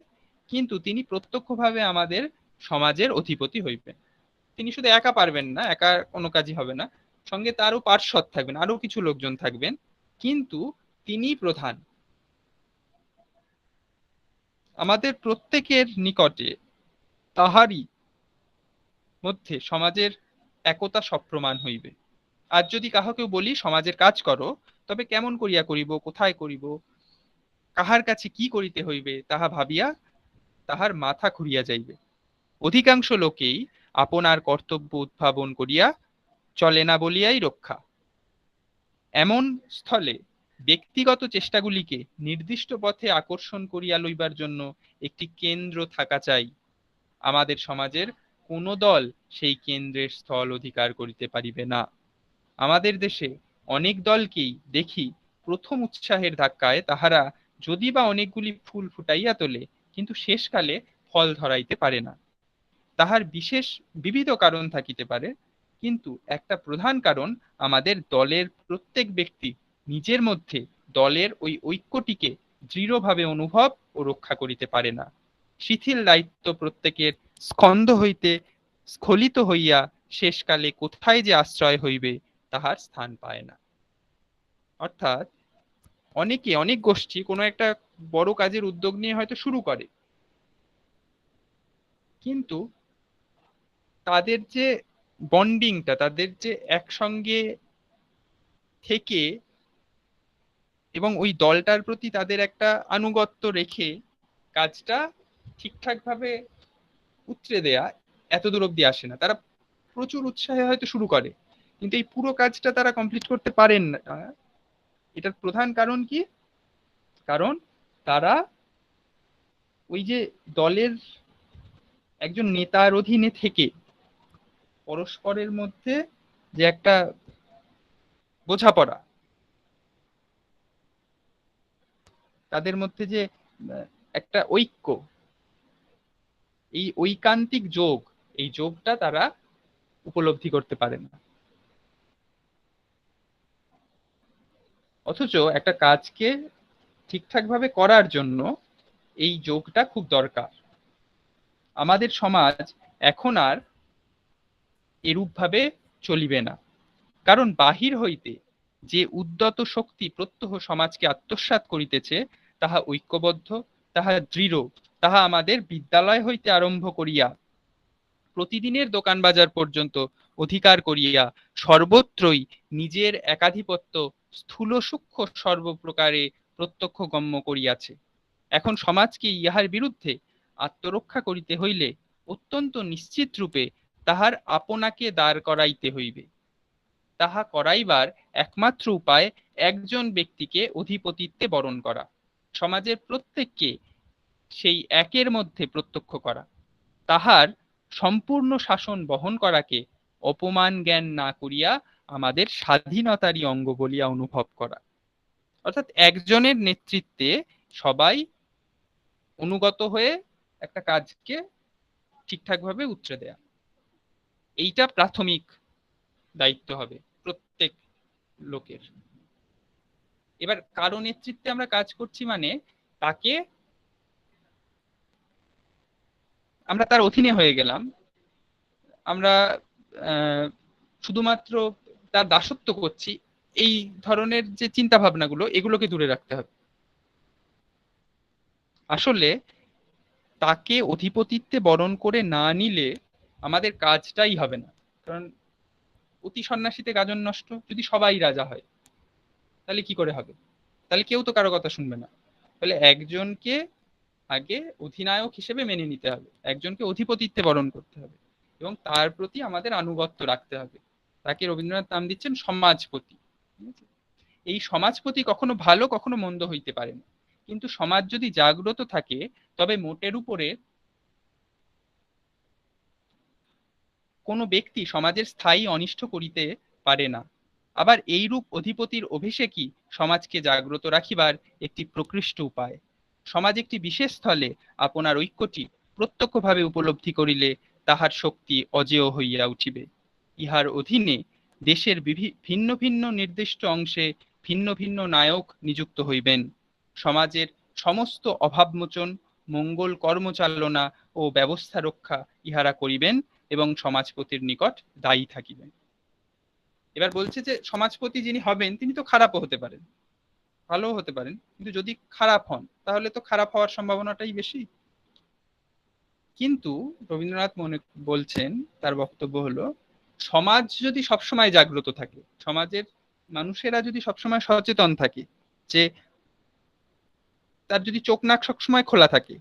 কিন্তু তিনি প্রত্যক্ষভাবে আমাদের সমাজের অধিপতি হইবেন। তিনি শুধু একা পারবেন না, একা কোনো কাজই হবে না, সঙ্গে তারও পার্শ্বদ থাকবেন, আরো কিছু লোকজন থাকবেন, কিন্তু তিনি প্রধান। আমাদের প্রত্যেকের নিকটে তাহারই মধ্যে সমাজের একতা সপ্রমাণ হইবে। আর যদি কাহাকেও বলি সমাজের কাজ করো, তবে কেমন করিয়া করিব, কোথায় করিব, কাহার কাছে কি করিতে হইবে, তাহা ভাবিয়া তাহার মাথা ঘুরিয়া যাইবে। অধিকাংশ লোকেই আপনার কর্তব্য উদ্ভাবন করিয়া চলে না বলিয়াই রক্ষা। এমন স্থলে ব্যক্তিগত চেষ্টাগুলিকে নির্দিষ্ট পথে আকর্ষণ করিয়া লইবার জন্য একটি কেন্দ্র থাকা চাই। আমাদের সমাজের কোন দল সেই কেন্দ্রের স্থল অধিকার করিতে পারিবে না। আমাদের দেশে অনেক দলকেই দেখি প্রথম উৎসাহের ধাক্কায় তাহারা যদি বা অনেকগুলি ফুল ফুটাইয়া তোলে, কিন্তু শেষকালে ফল ধরাইতে পারে না। তাহার বিশেষ বিবিধ কারণ থাকিতে পারে, কিন্তু একটা প্রধান কারণ আমাদের দলের প্রত্যেক ব্যক্তি নিজের মধ্যে দলের ওই ঐক্যটিকে দৃঢ়ভাবে অনুভব ও রক্ষা করিতে পারে না। শিথিল দায়িত্ব প্রত্যেকের স্কন্ধ হইতে স্খলিত হইয়া শেষকালে কোথায় যে আশ্রয় হইবে তাহার স্থান পায় না। অর্থাৎ অনেক গোষ্ঠী কোনো একটা বড় কাজের উদ্যোগ নিয়ে হয়তো শুরু করে, কিন্তু তাদের যে বন্ডিংটা, তাদের যে একসঙ্গে থেকে এবং ওই দলটার প্রতি তাদের একটা আনুগত্য রেখে কাজটা ঠিকঠাক ভাবে উতরে দেয়া, এত দূর অব্দি আসে না। তারা প্রচুর উৎসাহে হয়তো শুরু করে, কিন্তু এই পুরো কাজটা তারা কমপ্লিট করতে পারেন না। এটার প্রধান কারণ কি? কারণ তারা ওই যে দলের একজন নেতার অধীনে থেকে পরস্পরের মধ্যে যে একটা বোঝাপড়া, তাদের মধ্যে যে একটা ঐক্য, এই ঐকান্তিক যোগ, এই যোগটা তারা উপলব্ধি করতে পারে না। অথচ একটা কাজকে ঠিকঠাক ভাবে করার জন্য এই যোগটা খুব দরকার। আমাদের সমাজ এখন আর এরূপ ভাবে চলিবে না, কারণ বাহির হইতে যে উদ্যত শক্তি প্রত্যহ সমাজকে আত্মসাৎ করিতেছে তাহা ঐক্যবদ্ধ, তাহা দৃঢ়, তাহা আমাদের বিদ্যালয় হইতে আরম্ভ করিয়া প্রতিদিনের দোকান বাজার পর্যন্ত অধিকার করিয়া সর্বত্রই নিজের একাধিপত্য স্থূল সূক্ষ্ম সর্বপ্রকারে প্রত্যক্ষ গম্য করিয়াছে। এখন সমাজকে ইহার বিরুদ্ধে আত্মরক্ষা করিতে হইলে অত্যন্ত নিশ্চিত রূপে তাহার আপনাকে দাঁড় করাইতে হইবে। তাহা করাইবার একমাত্র উপায় একজন ব্যক্তিকে অধিপতিত্বে বরণ করা, সমাজের প্রত্যেককে সেই একের মধ্যে প্রত্যক্ষ করা, তাহার সম্পূর্ণ শাসন বহন করাকে অপমান জ্ঞান না করিয়া আমাদের স্বাধীনতারই অঙ্গ বলিয়া অনুভব করা। অর্থাৎ একজনের নেতৃত্বে সবাই অনুগত হয়ে একটা কাজকে ঠিকঠাকভাবে উতরে দেয়া, এইটা প্রাথমিক দায়িত্ব হবে প্রত্যেক লোকের। এবার কারো নেতৃত্বে আমরা কাজ করছি মানে তাকে আমরা তার অধীনে হয়ে গেলাম, আমরা শুধুমাত্র তার দাসত্ব করছি, এই ধরনের যে চিন্তা ভাবনাগুলো, এগুলোকে দূরে রাখতে হবে। আসলে তাকে অধিপতিত্বে বরণ করে না নিলে আমাদের কাজটাই হবে না। কারণ অতি সন্ন্যাসীতে গাজন নষ্ট, যদি সবাই রাজা হয় তাহলে কি করে হবে? তাহলে কেউ তো কারো কথা শুনবে না। তাহলে একজনকে আগে অধিনায়ক হিসেবে মেনে নিতে হবে, একজনকে অধিপতিত্বে বরণ করতে হবে এবং তার প্রতি আমাদের আনুগত্য রাখতে হবে। তাকে রবীন্দ্রনাথ নাম দিচ্ছেন সমাজপতি। এই সমাজপতি কখনো ভালো কখনো মন্দ হইতে পারে না, কিন্তু সমাজ যদি জাগ্রত থাকে তবে মোটের উপরে কোনো ব্যক্তি সমাজের স্থায়ী অনিষ্ট করিতে পারে না। আবার এইরূপ অধিপতির অভিষেকই সমাজকে জাগ্রত রাখিবার একটি প্রকৃষ্ট উপায়। সমাজ একটি বিশেষ স্থলে আপনার ঐক্যটি প্রত্যক্ষভাবে উপলব্ধি করিলে তাহার শক্তি অজেয় হইয়া উঠিবে। ইহার অধীনে দেশের ভিন্ন ভিন্ন নির্দিষ্ট অংশে ভিন্ন ভিন্ন নায়ক নিযুক্ত হইবেন। সমাজের সমস্ত অভাবমোচন, মঙ্গল কর্মচালনা ও ব্যবস্থা রক্ষা ইহারা করিবেন এবং সমাজপতির নিকট দায়ী থাকিবেন। এবার বলছে যে সমাজপতি যিনি হবেন তিনি তো খারাপও হতে পারেন, ভালোও হতে পারেন, কিন্তু যদি খারাপ হন তাহলে তো খারাপ হওয়ার সম্ভাবনাটাই বেশি। কিন্তু রবীন্দ্রনাথ মনে বলছেন, তার বক্তব্য হলো, সমাজ যদি সবসময় জাগ্রত থাকে, সমাজের মানুষেরা যদি সবসময় সচেতন থাকে, যে তার যদি চোখ নাক সবসময় খোলা থাকে,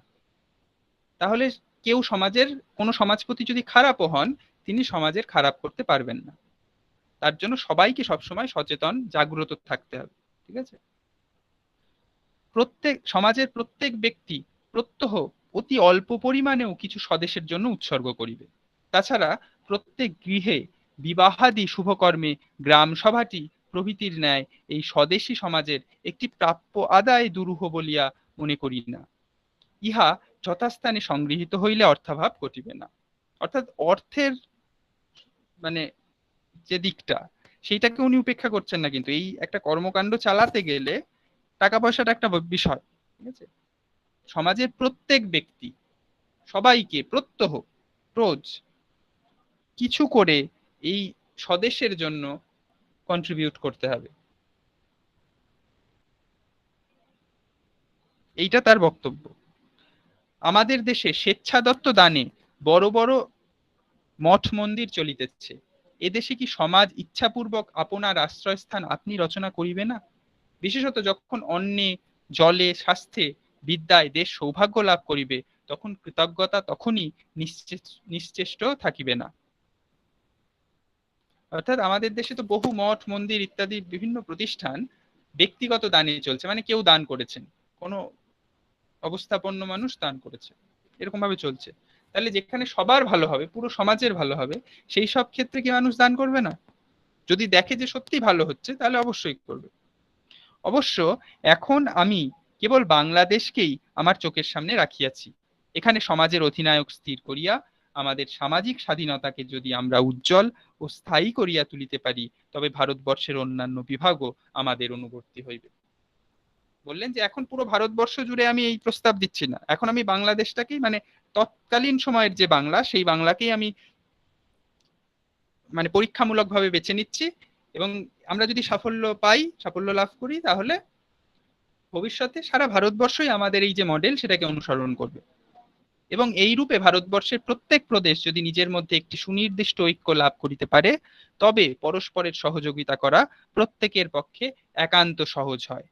তাহলে কেউ সমাজের কোনো সমাজপতি যদি খারাপও হন তিনি সমাজের খারাপ করতে পারবেন না। তার জন্য সবাইকে সবসময় সচেতন জাগ্রত থাকতে হবে। ঠিক আছে? সমাজের প্রত্যেক ব্যক্তি প্রত্যহ অতি অল্প পরিমাণেও কিছু স্বদেশের জন্য উৎসর্গ করিবে। তাছাড়া প্রত্যেক গৃহে বিবাহাদি শুভকর্মে গ্রাম সভাটি প্রভৃতির ন্যায় এই স্বদেশী সমাজের একটি প্রাপ্য আদায় দুরূহ বলিয়া মনে করি না। ইহা যথাস্থানে সংগৃহীত হইলে অর্থাভাব ঘটিবে না। অর্থাৎ অর্থের মানে যে দিকটা, সেইটাকে উনি উপেক্ষা করছেন না, কিন্তু এই একটা কর্মকাণ্ড চালাতে গেলে টাকা পয়সাটা একটা বিষয়। ঠিক আছে? সমাজের প্রত্যেক ব্যক্তি সবাইকে প্রত্যহ রোজ কিছু করে এই স্বদেশের জন্য কন্ট্রিবিউট করতে হবে। এইটা তার বক্তব্য। আমাদের দেশে স্বেচ্ছাদত্ত দানে বড় বড় মঠ মন্দির চলিতেছে। এদেশে কি সমাজ ইচ্ছাপূর্বক আপনার আশ্রয়স্থান আপনি রচনা করিবে না? বিশেষত যখন অন্নে, জলে, স্বাস্থ্যে, বিদ্যায় দেশ সৌভাগ্য লাভ করিবে, তখন কৃতজ্ঞতা তখনই নিশ্চেষ্ট থাকিবে না। অর্থাৎ আমাদের দেশে তো বহু মঠ মন্দির ইত্যাদি বিভিন্ন প্রতিষ্ঠান ব্যক্তিগত দানে চলছে, মানে কেউ দান করেছেন, কোনো অবস্থাপন্ন মানুষ দান করেছে, এরকম ভাবে চলছে। তাহলে যেখানে সবার ভালো হবে, পুরো সমাজের ভালো হবে, সেই সব ক্ষেত্রে কি মানুষ দান করবে না? যদি দেখে যে সত্যি ভালো হচ্ছে তাহলে অবশ্যই করবে। অবশ্য এখন আমি কেবল বাংলাদেশকেই আমার চোখের সামনে রাখিয়াছি। এখানে সমাজের অধিনায়ক স্থির করিয়া আমাদের সামাজিক স্বাধীনতাকে যদি আমরা উজ্জ্বল ও স্থায়ী করিয়া তুলিতে পারি, তবে ভারতবর্ষের অন্যান্য বিভাগও আমাদের অনুবর্তী হইবে। বললেন যে এখন পুরো ভারতবর্ষ জুড়ে আমি এই প্রস্তাব দিচ্ছি না, এখন আমি বাংলাদেশটাকেই, মানে তৎকালীন সময়ের যে বাংলা, সেই বাংলাকেই আমি মানে পরীক্ষামূলকভাবে বেছে নিচ্ছি, এবং আমরা যদি সাফল্য পাই, সাফল্য লাভ করি, তাহলে ভবিষ্যতে সারা ভারতবর্ষই আমাদের এই যে মডেল সেটাকে অনুসরণ করবে। এবং এই রূপে ভারতবর্ষের প্রত্যেক প্রদেশ যদি নিজের মধ্যে একটি সুনির্দিষ্ট ঐক্য লাভ করিতে পারে, তবে পরস্পরের সহযোগিতা করা প্রত্যেকের পক্ষে একান্ত সহজ হয়।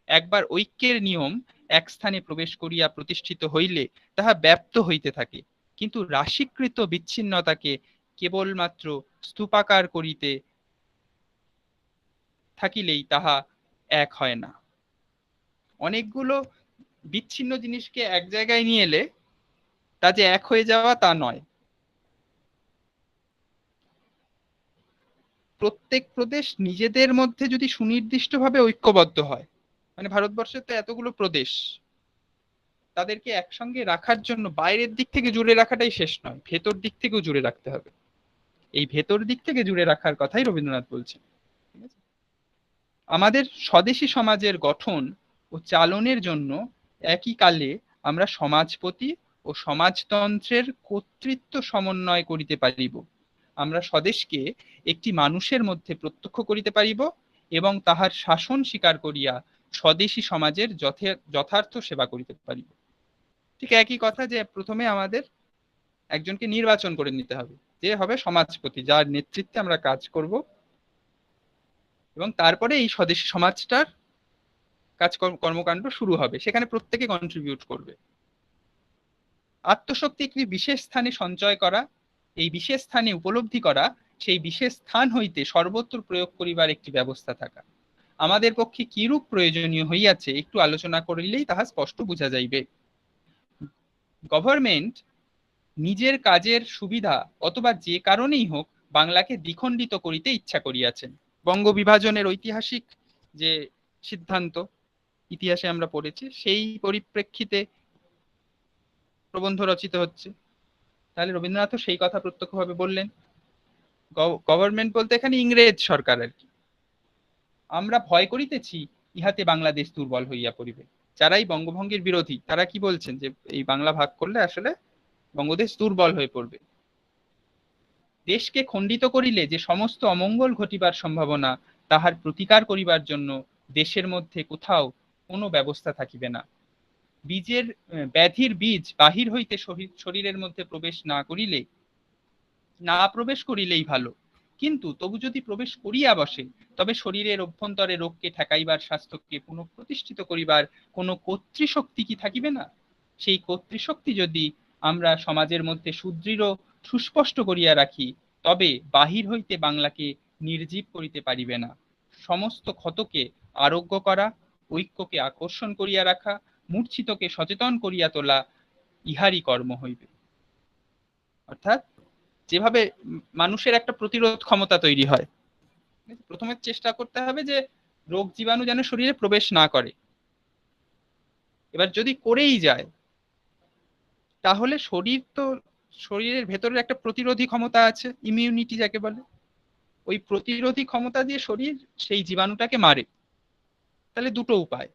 একবার ঐক্যের নিয়ম এক স্থানে প্রবেশ করিয়া প্রতিষ্ঠিত হইলে তাহা ব্যাপ্ত হইতে থাকে, কিন্তু রাশিকৃত বিচ্ছিন্নতাকে কেবলমাত্র স্তূপাকার করিতে থাকিলেই তাহা এক হয় না। অনেকগুলো বিচ্ছিন্ন জিনিসকে এক জায়গায় নিয়ে এলে তা যে এক হয়ে যাওয়া তা নয়। প্রত্যেক প্রদেশ নিজেদের মধ্যে যদি সুনির্দিষ্টভাবে ঐক্যবদ্ধ হয়, মানে ভারতবর্ষের তো এতগুলো প্রদেশ, তাদেরকে একসঙ্গে রাখার জন্য বাইরের দিক থেকে জুড়ে রাখাটাই শেষ নয়, ভেতর দিক থেকেও জুড়ে রাখতে হবে। এই ভেতর দিক থেকে জুড়ে রাখার কথাই রবীন্দ্রনাথ বলছেন। ঠিক আছে? আমাদের স্বদেশী সমাজের গঠন ও চালনের জন্য একই কালে আমরা সমাজপতি ও সমাজতন্ত্রের কর্তৃত্ব সমন্বয় করিতে পারিব। আমরা স্বদেশকে একটি মানুষের মধ্যে প্রত্যক্ষ করিতে পারিব এবং তাহার শাসন স্বীকার করিয়া স্বদেশী সমাজের যথার্থ সেবা করিতে পারিব। ঠিক একই কথা, যে প্রথমে আমাদের একজনকে নির্বাচন করে নিতে হবে, যে হবে সমাজপতি, যার নেতৃত্বে আমরা কাজ করব, এবং তারপরে এই স্বদেশী সমাজটার কাজ কর্মকাণ্ড শুরু হবে, সেখানে প্রত্যেকে কন্ট্রিবিউট করবে। আত্মশক্তি একটি বিশেষ স্থানে সঞ্চয় করা, এই বিশেষ স্থানে উপলব্ধি করা, সেই বিশেষ স্থান হইতে সর্বত্র প্রয়োগ করিবার একটি ব্যবস্থা থাকা আমাদের পক্ষে কিরূপ প্রয়োজনীয় হইয়াছে একটু আলোচনা করিলেই তাহা স্পষ্ট বোঝা যাইবে। গভর্নমেন্ট নিজের কাজের সুবিধা অথবা যে কারণেই হোক বাংলাকে দ্বিখণ্ডিত করিতে ইচ্ছা করিয়াছেন। বঙ্গ বিভাজনের ঐতিহাসিক যে সিদ্ধান্ত ইতিহাসে আমরা পড়েছি, সেই পরিপ্রেক্ষিতে প্রবন্ধ রচিত হচ্ছে। তাহলে রবীন্দ্রনাথ সেই কথা প্রত্যক্ষভাবে বললেন। গভর্নমেন্ট বলতে এখানে ইংরেজ সরকার আর কি। আমরা ভয় করিতেছি ইহাতে বাংলাদেশ দুর্বল হইয়া পড়িবে। যারাই বঙ্গভঙ্গের বিরোধী তারা কি বলছেন, যে এই বাংলা ভাগ করলে আসলে বঙ্গদেশ দুর্বল হয়ে পড়বে। দেশকে খণ্ডিত করিলে যে সমস্ত অমঙ্গল ঘটিবার সম্ভাবনা, তাহার প্রতিকার করিবার জন্য দেশের মধ্যে কোথাও কোনো ব্যবস্থা থাকিবে না। বীজের ব্যাধির বীজ বাহির হইতে শরীরের মধ্যে প্রবেশ না প্রবেশ করিলেই ভালো, কিন্তু তবু যদি প্রবেশ করিয়া বসে, তবে শরীরের অভ্যন্তরে রোগকে ঠেকাইবার, স্বাস্থ্যকে পুনঃপ্রতিষ্ঠিত করিবার কোনো কর্তৃশক্তি কি থাকিবে না? সেই কর্তৃশক্তি যদি আমরা সমাজের মধ্যে সুদৃঢ় সুস্পষ্ট করিয়া রাখি, তবে বাহির হইতে বাংলাকে নির্জীব করিতে পারিবে না। সমস্ত ক্ষতকে আরোগ্য করা, ঐক্যকে আকর্ষণ করিয়া রাখা, মূর্ছিতকে সচেতন করিয়া তোলা, ইহারই কর্ম হইবে। অর্থাৎ যেভাবে মানুষের একটা প্রতিরোধ ক্ষমতা তৈরি হয়, প্রথমে চেষ্টা করতে হবে যে রোগ জীবাণু যেন শরীরে প্রবেশ না করে। এবার যদি করেই যায়, তাহলে শরীরের ভেতরের একটা প্রতিরোধী ক্ষমতা আছে, ইমিউনিটি যাকে বলে, ওই প্রতিরোধী ক্ষমতা দিয়ে শরীর সেই জীবাণুটাকে মারে। তাহলে দুটো উপায়,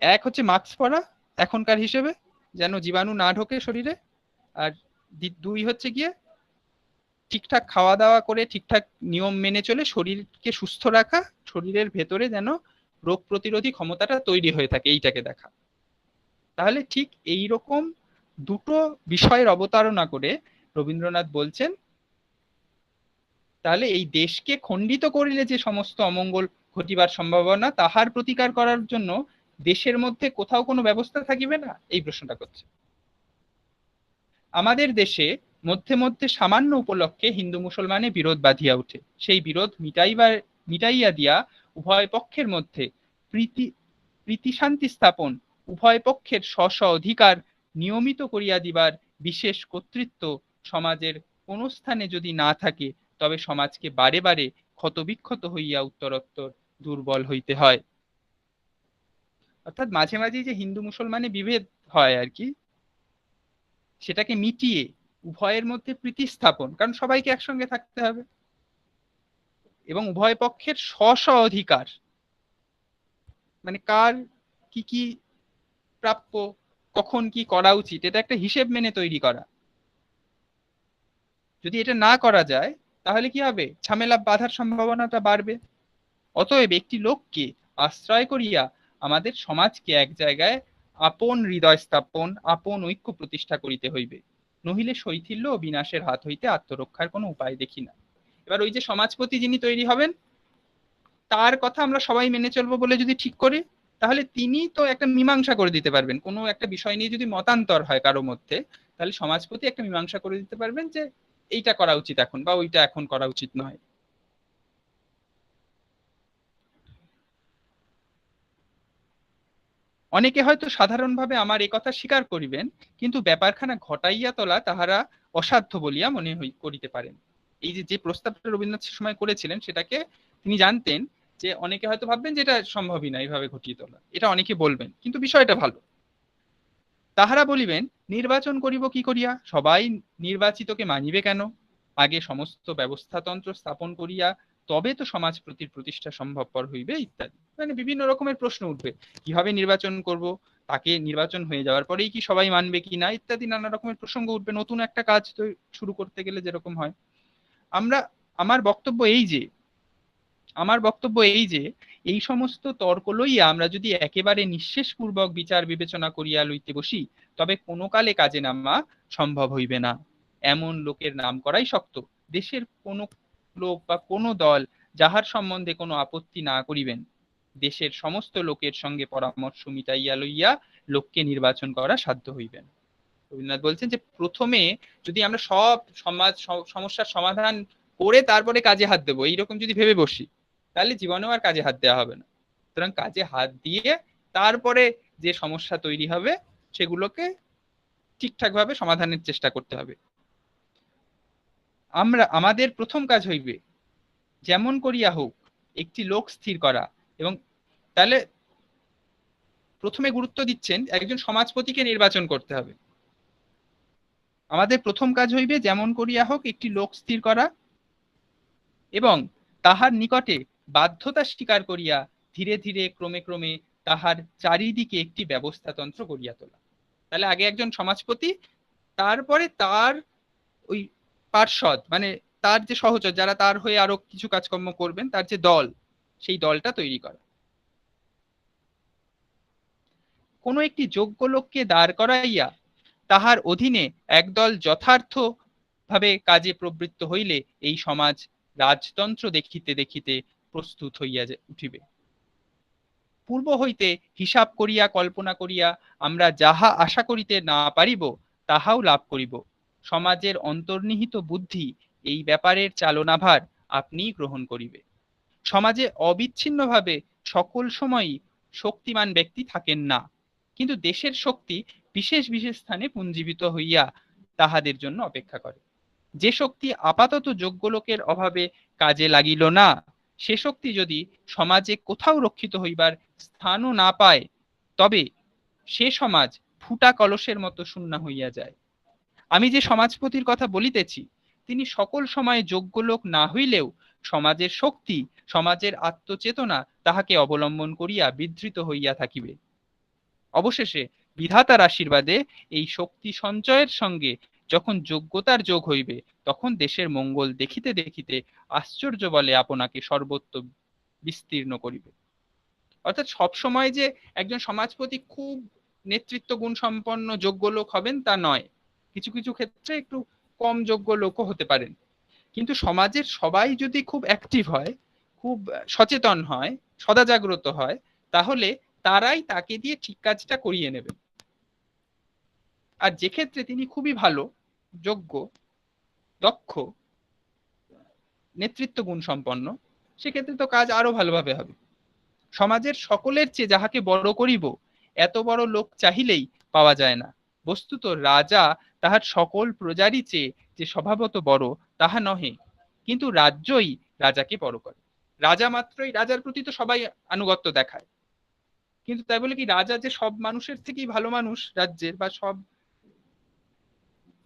এক হচ্ছে মাস্ক পরা এখনকার হিসেবে, যেন জীবাণু না ঢোকে শরীরে, আর দুই হচ্ছে গিয়ে ঠিকঠাক খাওয়া দাওয়া করে ঠিকঠাক নিয়ম মেনে চলে শরীরকে সুস্থ রাখা, শরীরের ভেতরে যেন রোগ প্রতিরোধী ক্ষমতাটা তৈরি হয়ে থাকে, এইটাকে দেখা। তাহলে ঠিক এই রকম দুটো বিষয়ের অবতারণা করে রবীন্দ্রনাথ বলছেন, তাহলে এই দেশকে খণ্ডিত করিলে যে সমস্ত অমঙ্গল ঘটিবার সম্ভাবনা, তাহার প্রতিকার করার জন্য দেশের মধ্যে কোথাও কোনো ব্যবস্থা থাকিবে না, এই প্রশ্নটা করছে। আমাদের দেশে মধ্যে মধ্যে সামান্য উপলক্ষে হিন্দু মুসলমানে বিরোধ বাঁধিয়া উঠে, সেই বিরোধ মিটাইয়া দিয়া উভয় পক্ষের মধ্যে প্রীতি শান্তি স্থাপন, উভয় পক্ষের স্ব স্ব অধিকার নিয়মিত করিয়া দিবার বিশেষ কর্তৃত্ব সমাজের কোন স্থানে যদি না থাকে, তবে সমাজকে বারে বারে ক্ষতবিক্ষত হইয়া উত্তরোত্তর দুর্বল হইতে হয়। অর্থাৎ মাঝে মাঝে যে হিন্দু মুসলমানে বিভেদ হয় আর কি, সেটাকে মিটিয়ে উভয়ের মধ্যে প্রীতি স্থাপন, কারণ সবাইকে একসঙ্গে থাকতে হবে, এবং উভয় পক্ষের স্ব স্ব অধিকার, মানে কার কি কি প্রাপ্য, কখন কি করা উচিত, এটা একটা হিসেব মেনে তৈরি করা। যদি এটা না করা যায়, তাহলে কি হবে, ঝামেলা বাঁধার সম্ভাবনাটা বাড়বে। অতএব একটি লোককে আশ্রয় করিয়া আমাদের সমাজকে এক জায়গায় আপন হৃদয় স্থাপন, আপন ঐক্য প্রতিষ্ঠা করিতে হইবে, নহিলে শৈথিল্য ও বিনাশের হাত হইতে আত্মরক্ষার কোনো উপায় দেখি না। এবার ওই যে সমাজপতি যিনি তৈরি হবেন, তার কথা আমরা সবাই মেনে চলবো বলে যদি ঠিক করি, তাহলে তিনি তো একটা মীমাংসা করে দিতে পারবেন। কোনো একটা বিষয় নিয়ে যদি মতান্তর হয় কারো মধ্যে, তাহলে সমাজপতি একটা মীমাংসা করে দিতে পারবেন যে এইটা করা উচিত এখন, বা ওইটা এখন করা উচিত নয়। অনেকে হয়তো সাধারণভাবে আমার এই কথা স্বীকার করিবেন, কিন্তু ব্যাপারখানা ঘটাইয়া তোলা তাহারা অসাধ্য বলিয়া মনে করিতে পারেন। এই যে যে প্রস্তাবটা রবীন্দ্রনাথ সে সময় করেছিলেন, সেটাকে তিনি জানতেন যে অনেকে হয়তো ভাববেন যে এটা সম্ভবই না এইভাবে ঘটিয়ে তোলা, এটা অনেকে বলবেন, কিন্তু বিষয়টা ভালো। তাহারা বলিবেন, নির্বাচন করিব কি করিয়া, সবাই নির্বাচিতকে মানিবে কেন, আগে সমস্ত ব্যবস্থাতন্ত্র স্থাপন করিয়া তবে তো সমাজ প্রতিষ্ঠা সম্ভবপর হইবে, ইত্যাদি। মানে বিভিন্ন রকমের প্রশ্ন উঠবে, কিভাবে নির্বাচন করব, তাকে নির্বাচন হয়ে যাওয়ার পরেই কি সবাই মানবে কি না, ইত্যাদি নানা রকমের প্রসঙ্গ উঠবে। নতুন একটা কাজ তো শুরু করতে গেলে যেরকম হয়। আমরা আমার বক্তব্য এই যে আমার বক্তব্য এই যে এই সমস্ত তর্ক লইয়া আমরা যদি একেবারে নিঃশেষপূর্বক বিচার বিবেচনা করিয়া লইতে বসি, তবে কোনো কালে কাজে নামা সম্ভব হইবে না। এমন লোকের নাম করাই শক্ত। দেশের কোনো লোক বা কোনো দল যাহার সম্বন্ধে কোনো আপত্তি না করিবেন, দেশের সমস্ত লোকের সঙ্গে পরামর্শ মিটাইয়া লইয়া লোককে নির্বাচন করা সাধ্য হইবেন। রবীন্দ্রনাথ বলছেন যে প্রথমে যদি আমরা সব সমস্যার সমাধান করে তারপরে কাজে হাত দেবো, এইরকম যদি ভেবে বসি, তাহলে জীবনেও আর কাজে হাত দেওয়া হবে না। সুতরাং কাজে হাত দিয়ে তারপরে যে সমস্যা তৈরি হবে সেগুলোকে ঠিকঠাক ভাবে সমাধানের চেষ্টা করতে হবে। আমাদের প্রথম কাজ হইবে যেমন করিয়া হোক একটি লোক স্থির করা, এবং তাহলে প্রথমে গুরুত্ব দিচ্ছেন একজন সমাজপতিকে নির্বাচন করতে হবে। আমাদের প্রথম কাজ হইবে যেমন করিয়া হোক একটি লোক স্থির করা, এবং তাহার নিকটে বাধ্যতা স্বীকার করিয়া ধীরে ধীরে ক্রমে ক্রমে তাহার চারিদিকে একটি ব্যবস্থাতন্ত্র গড়িয়া তোলা। তাহলে আগে একজন সমাজপতি, তারপরে তার ওই পার্ষদ মানে তার যে সহচর যারা তার হয়ে আরো কিছু কাজকর্ম করবেন, তার যে দল, সেই দলটা তৈরি করা। কোনো একটি যোগ্য লোককে দাঁড় করাইয়া তাহার অধীনে একদল যথার্থ ভাবে কাজে প্রবৃত্ত হইলে এই সমাজ রাজতন্ত্র দেখিতে দেখিতে প্রস্তুত হইয়া উঠিবে। পূর্ব হইতে হিসাব করিয়া কল্পনা করিয়া আমরা যাহা আশা করিতে না পারিব তাহাও লাভ করিব। সমাজের অন্তর্নিহিত বুদ্ধি এই ব্যাপারের চালনাভার আপনিই গ্রহণ করিবে। সমাজে অবিচ্ছিন্নভাবে সকল সময়ই শক্তিমান ব্যক্তি থাকেন না, কিন্তু দেশের শক্তি বিশেষ বিশেষ স্থানে পুঞ্জীবিত হইয়া তাহাদের জন্য অপেক্ষা করে। যে শক্তি আপাতত যোগ্য লোকের অভাবে কাজে লাগিল না, সে শক্তি যদি সমাজে কোথাও রক্ষিত হইবার স্থানও না পায়, তবে সে সমাজ ফুটা কলসের মতো শূন্য হইয়া যায়। আমি যে সমাজপতির কথা বলিতেছি, তিনি সকল সময় যোগ্য লোক না হইলেও সমাজের শক্তি, সমাজের আত্মচেতনা তাহাকে অবলম্বন করিয়া বিধৃত হইয়া থাকিবে। অবশেষে বিধাতার আশীর্বাদে এই শক্তি সঞ্চয়ের সঙ্গে যখন যোগ্যতার যোগ হইবে, তখন দেশের মঙ্গল দেখিতে দেখিতে আশ্চর্য বলে আপনাকে সর্বত্র বিস্তীর্ণ করিবে। অর্থাৎ সবসময় যে একজন সমাজপতি খুব নেতৃত্ব গুণ সম্পন্ন যোগ্য লোক হবেন তা নয়, কিছু কিছু ক্ষেত্রে একটু কম যোগ্য লোকও হতে পারেন। কিন্তু সমাজের সবাই যদি খুব অ্যাক্টিভ হয়, খুব সচেতন হয়, সদা জাগ্রত হয়, তাহলে তারাই তাকে দিয়ে ঠিক কাজটা করিয়ে নেবে। আর যে ক্ষেত্রে তিনি খুবই ভালো, যোগ্য, দক্ষ, নেতৃত্ব গুণ সম্পন্ন, সেক্ষেত্রে তো কাজ আরো ভালোভাবে হবে। সমাজের সকলের চেয়ে যাহাকে বড় করিব, এত বড় লোক চাহিলেই পাওয়া যায় না। বস্তুত রাজা তাহার সকল প্রজারই চেয়ে যে স্বভাবত বড় তাহা নহে, কিন্তু রাজ্যই রাজাকে বড় করে। রাজা মাত্রই, রাজার প্রতি তো সবাই আনুগত্য দেখায়, কিন্তু তাই বলে কি রাজা যে সব মানুষের থেকেই ভালো মানুষ, রাজ্যের বা সব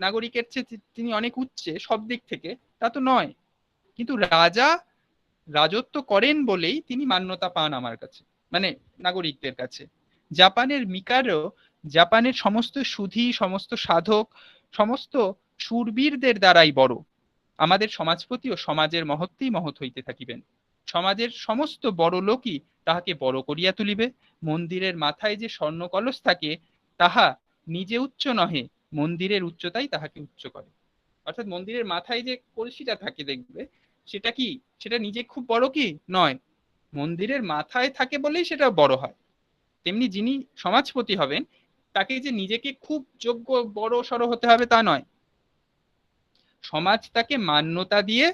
নাগরিকের চেয়ে তিনি অনেক উচ্চে সব দিক থেকে, তা তো নয়। কিন্তু রাজা রাজত্ব করেন বলেই তিনি মান্যতা পান আমার কাছে, মানে নাগরিকদের কাছে। জাপানের মিকারও জাপানের সমস্ত সুধী, সমস্ত সাধক, সমস্ত শূরবীরদের দ্বারাই বড়। আমাদের সমাজপতিও সমাজের মহত্বেই মহৎ হইতে থাকিবেন। সমাজের সমস্ত বড় লোকই তাহাকে বড় করিয়া তুলিবে। মন্দিরের মাথায় যে স্বর্ণ কলস থাকে, তাহা নিজে উচ্চ নহে, মন্দিরের উচ্চতাই তাহাকে উচ্চ করে। অর্থাৎ মন্দিরের মাথায় যে কলসিটা থাকে দেখবে, সেটা কি, সেটা নিজে খুব বড় কি নয়, মন্দিরের মাথায় থাকে বলেই সেটা বড় হয়। তেমনি যিনি সমাজপতি হবেন, তাকে যে নিজেকে খুব যোগ্য বড় সড়ো হতে হবে তা নয়, সমাজ তাকে মান্যতা দিয়ে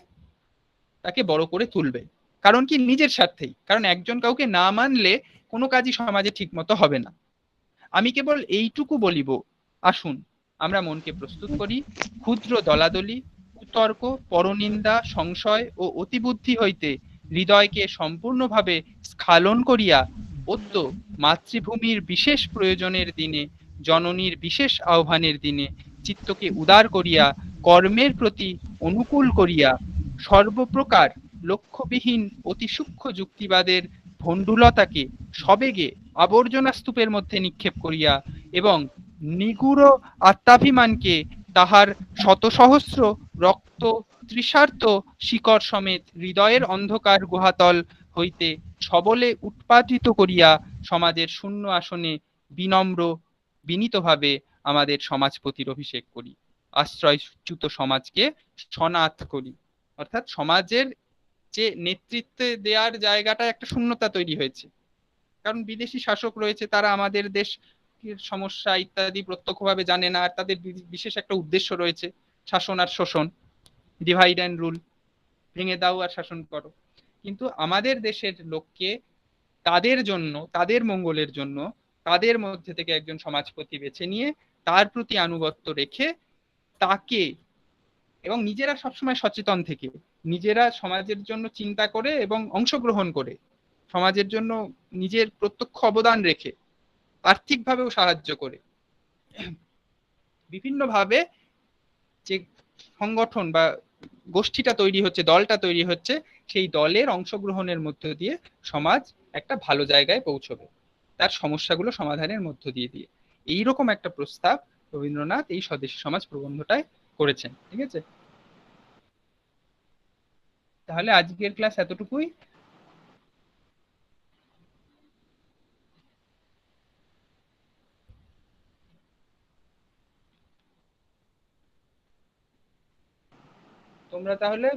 তাকে বড় করে তুলবে। কারণ কি, নিজের স্বার্থেই। কারণ একজন কাউকে না মানলে কোনো কাজই সমাজে ঠিক মতো হবে না। আমি কেবল এইটুকু বলিব, আসুন আমরা মনকে প্রস্তুত করি, ক্ষুদ্র দলাদলি, কুতর্ক, পরনিন্দা, সংশয় ও অতিবুদ্ধি হইতে হৃদয়কে সম্পূর্ণভাবে স্খালন করিয়া অদ্য মাতৃভূমির বিশেষ প্রয়োজনের দিনে, জননীর বিশেষ আহ্বানের দিনে চিত্তকে উদার করিয়া, কর্মের প্রতি অনুকূল করিয়া, সর্বপ্রকার লক্ষ্যবিহীন অতি সূক্ষ্ম যুক্তিবাদের ভণ্ডুলতাকে সবেগে আবর্জনা স্তূপের মধ্যে নিক্ষেপ করিয়া এবং নিগূঢ় আত্মাভিমানকে তাহার শতসহস্র রক্ত তৃষার্ত শিকড় সমেত হৃদয়ের অন্ধকার গুহাতল হইতে সবলে উৎপাদিত করিয়া সমাজের শূন্য আসনে বিনম্র বিনীতভাবে আমাদের সমাজপতির অভিষেক করি, আশ্রয়চ্যুত সমাজকে সনাথ করি। অর্থাৎ সমাজের যে নেতৃত্বে দেওয়ার জায়গাটা একটা শূন্যতা তৈরি হয়েছে, কারণ বিদেশি শাসক রয়েছে, তারা আমাদের দেশ সমস্যা ইত্যাদি প্রত্যক্ষভাবে জানে না, আর তাদের বিশেষ একটা উদ্দেশ্য রয়েছে, শাসন আর শোষণ, ডিভাইড অ্যান্ড রুল, ভেঙে দাও আর শাসন করো। কিন্তু আমাদের দেশের লোককে তাদের জন্য, তাদের মঙ্গলের জন্য, তাদের মধ্যে থেকে একজন সমাজপতি বেছে নিয়ে তার প্রতি আনুগত্য রেখে তাকে, এবং নিজেরা সবসময় সচেতন থেকে নিজেরা সমাজের জন্য চিন্তা করে এবং অংশগ্রহণ করে, সমাজের জন্য নিজের প্রত্যক্ষ অবদান রেখে, আর্থিকভাবেও সাহায্য করে, বিভিন্নভাবে যে সংগঠন বা গোষ্ঠীটা তৈরি হচ্ছে, দলটা তৈরি হচ্ছে, সেই দলের অংশগ্রহণের মধ্য দিয়ে সমাজ একটা ভালো জায়গায় পৌঁছবে, তার সমস্যাগুলো সমাধানের মধ্য দিয়ে দিয়ে। এইরকম একটা প্রস্তাব রবীন্দ্রনাথ এই স্বদেশী সমাজ প্রবন্ধটায় করেছেন। ঠিক আছে, তাহলে আজকের ক্লাস এতটুকুই। তোমরা তাহলে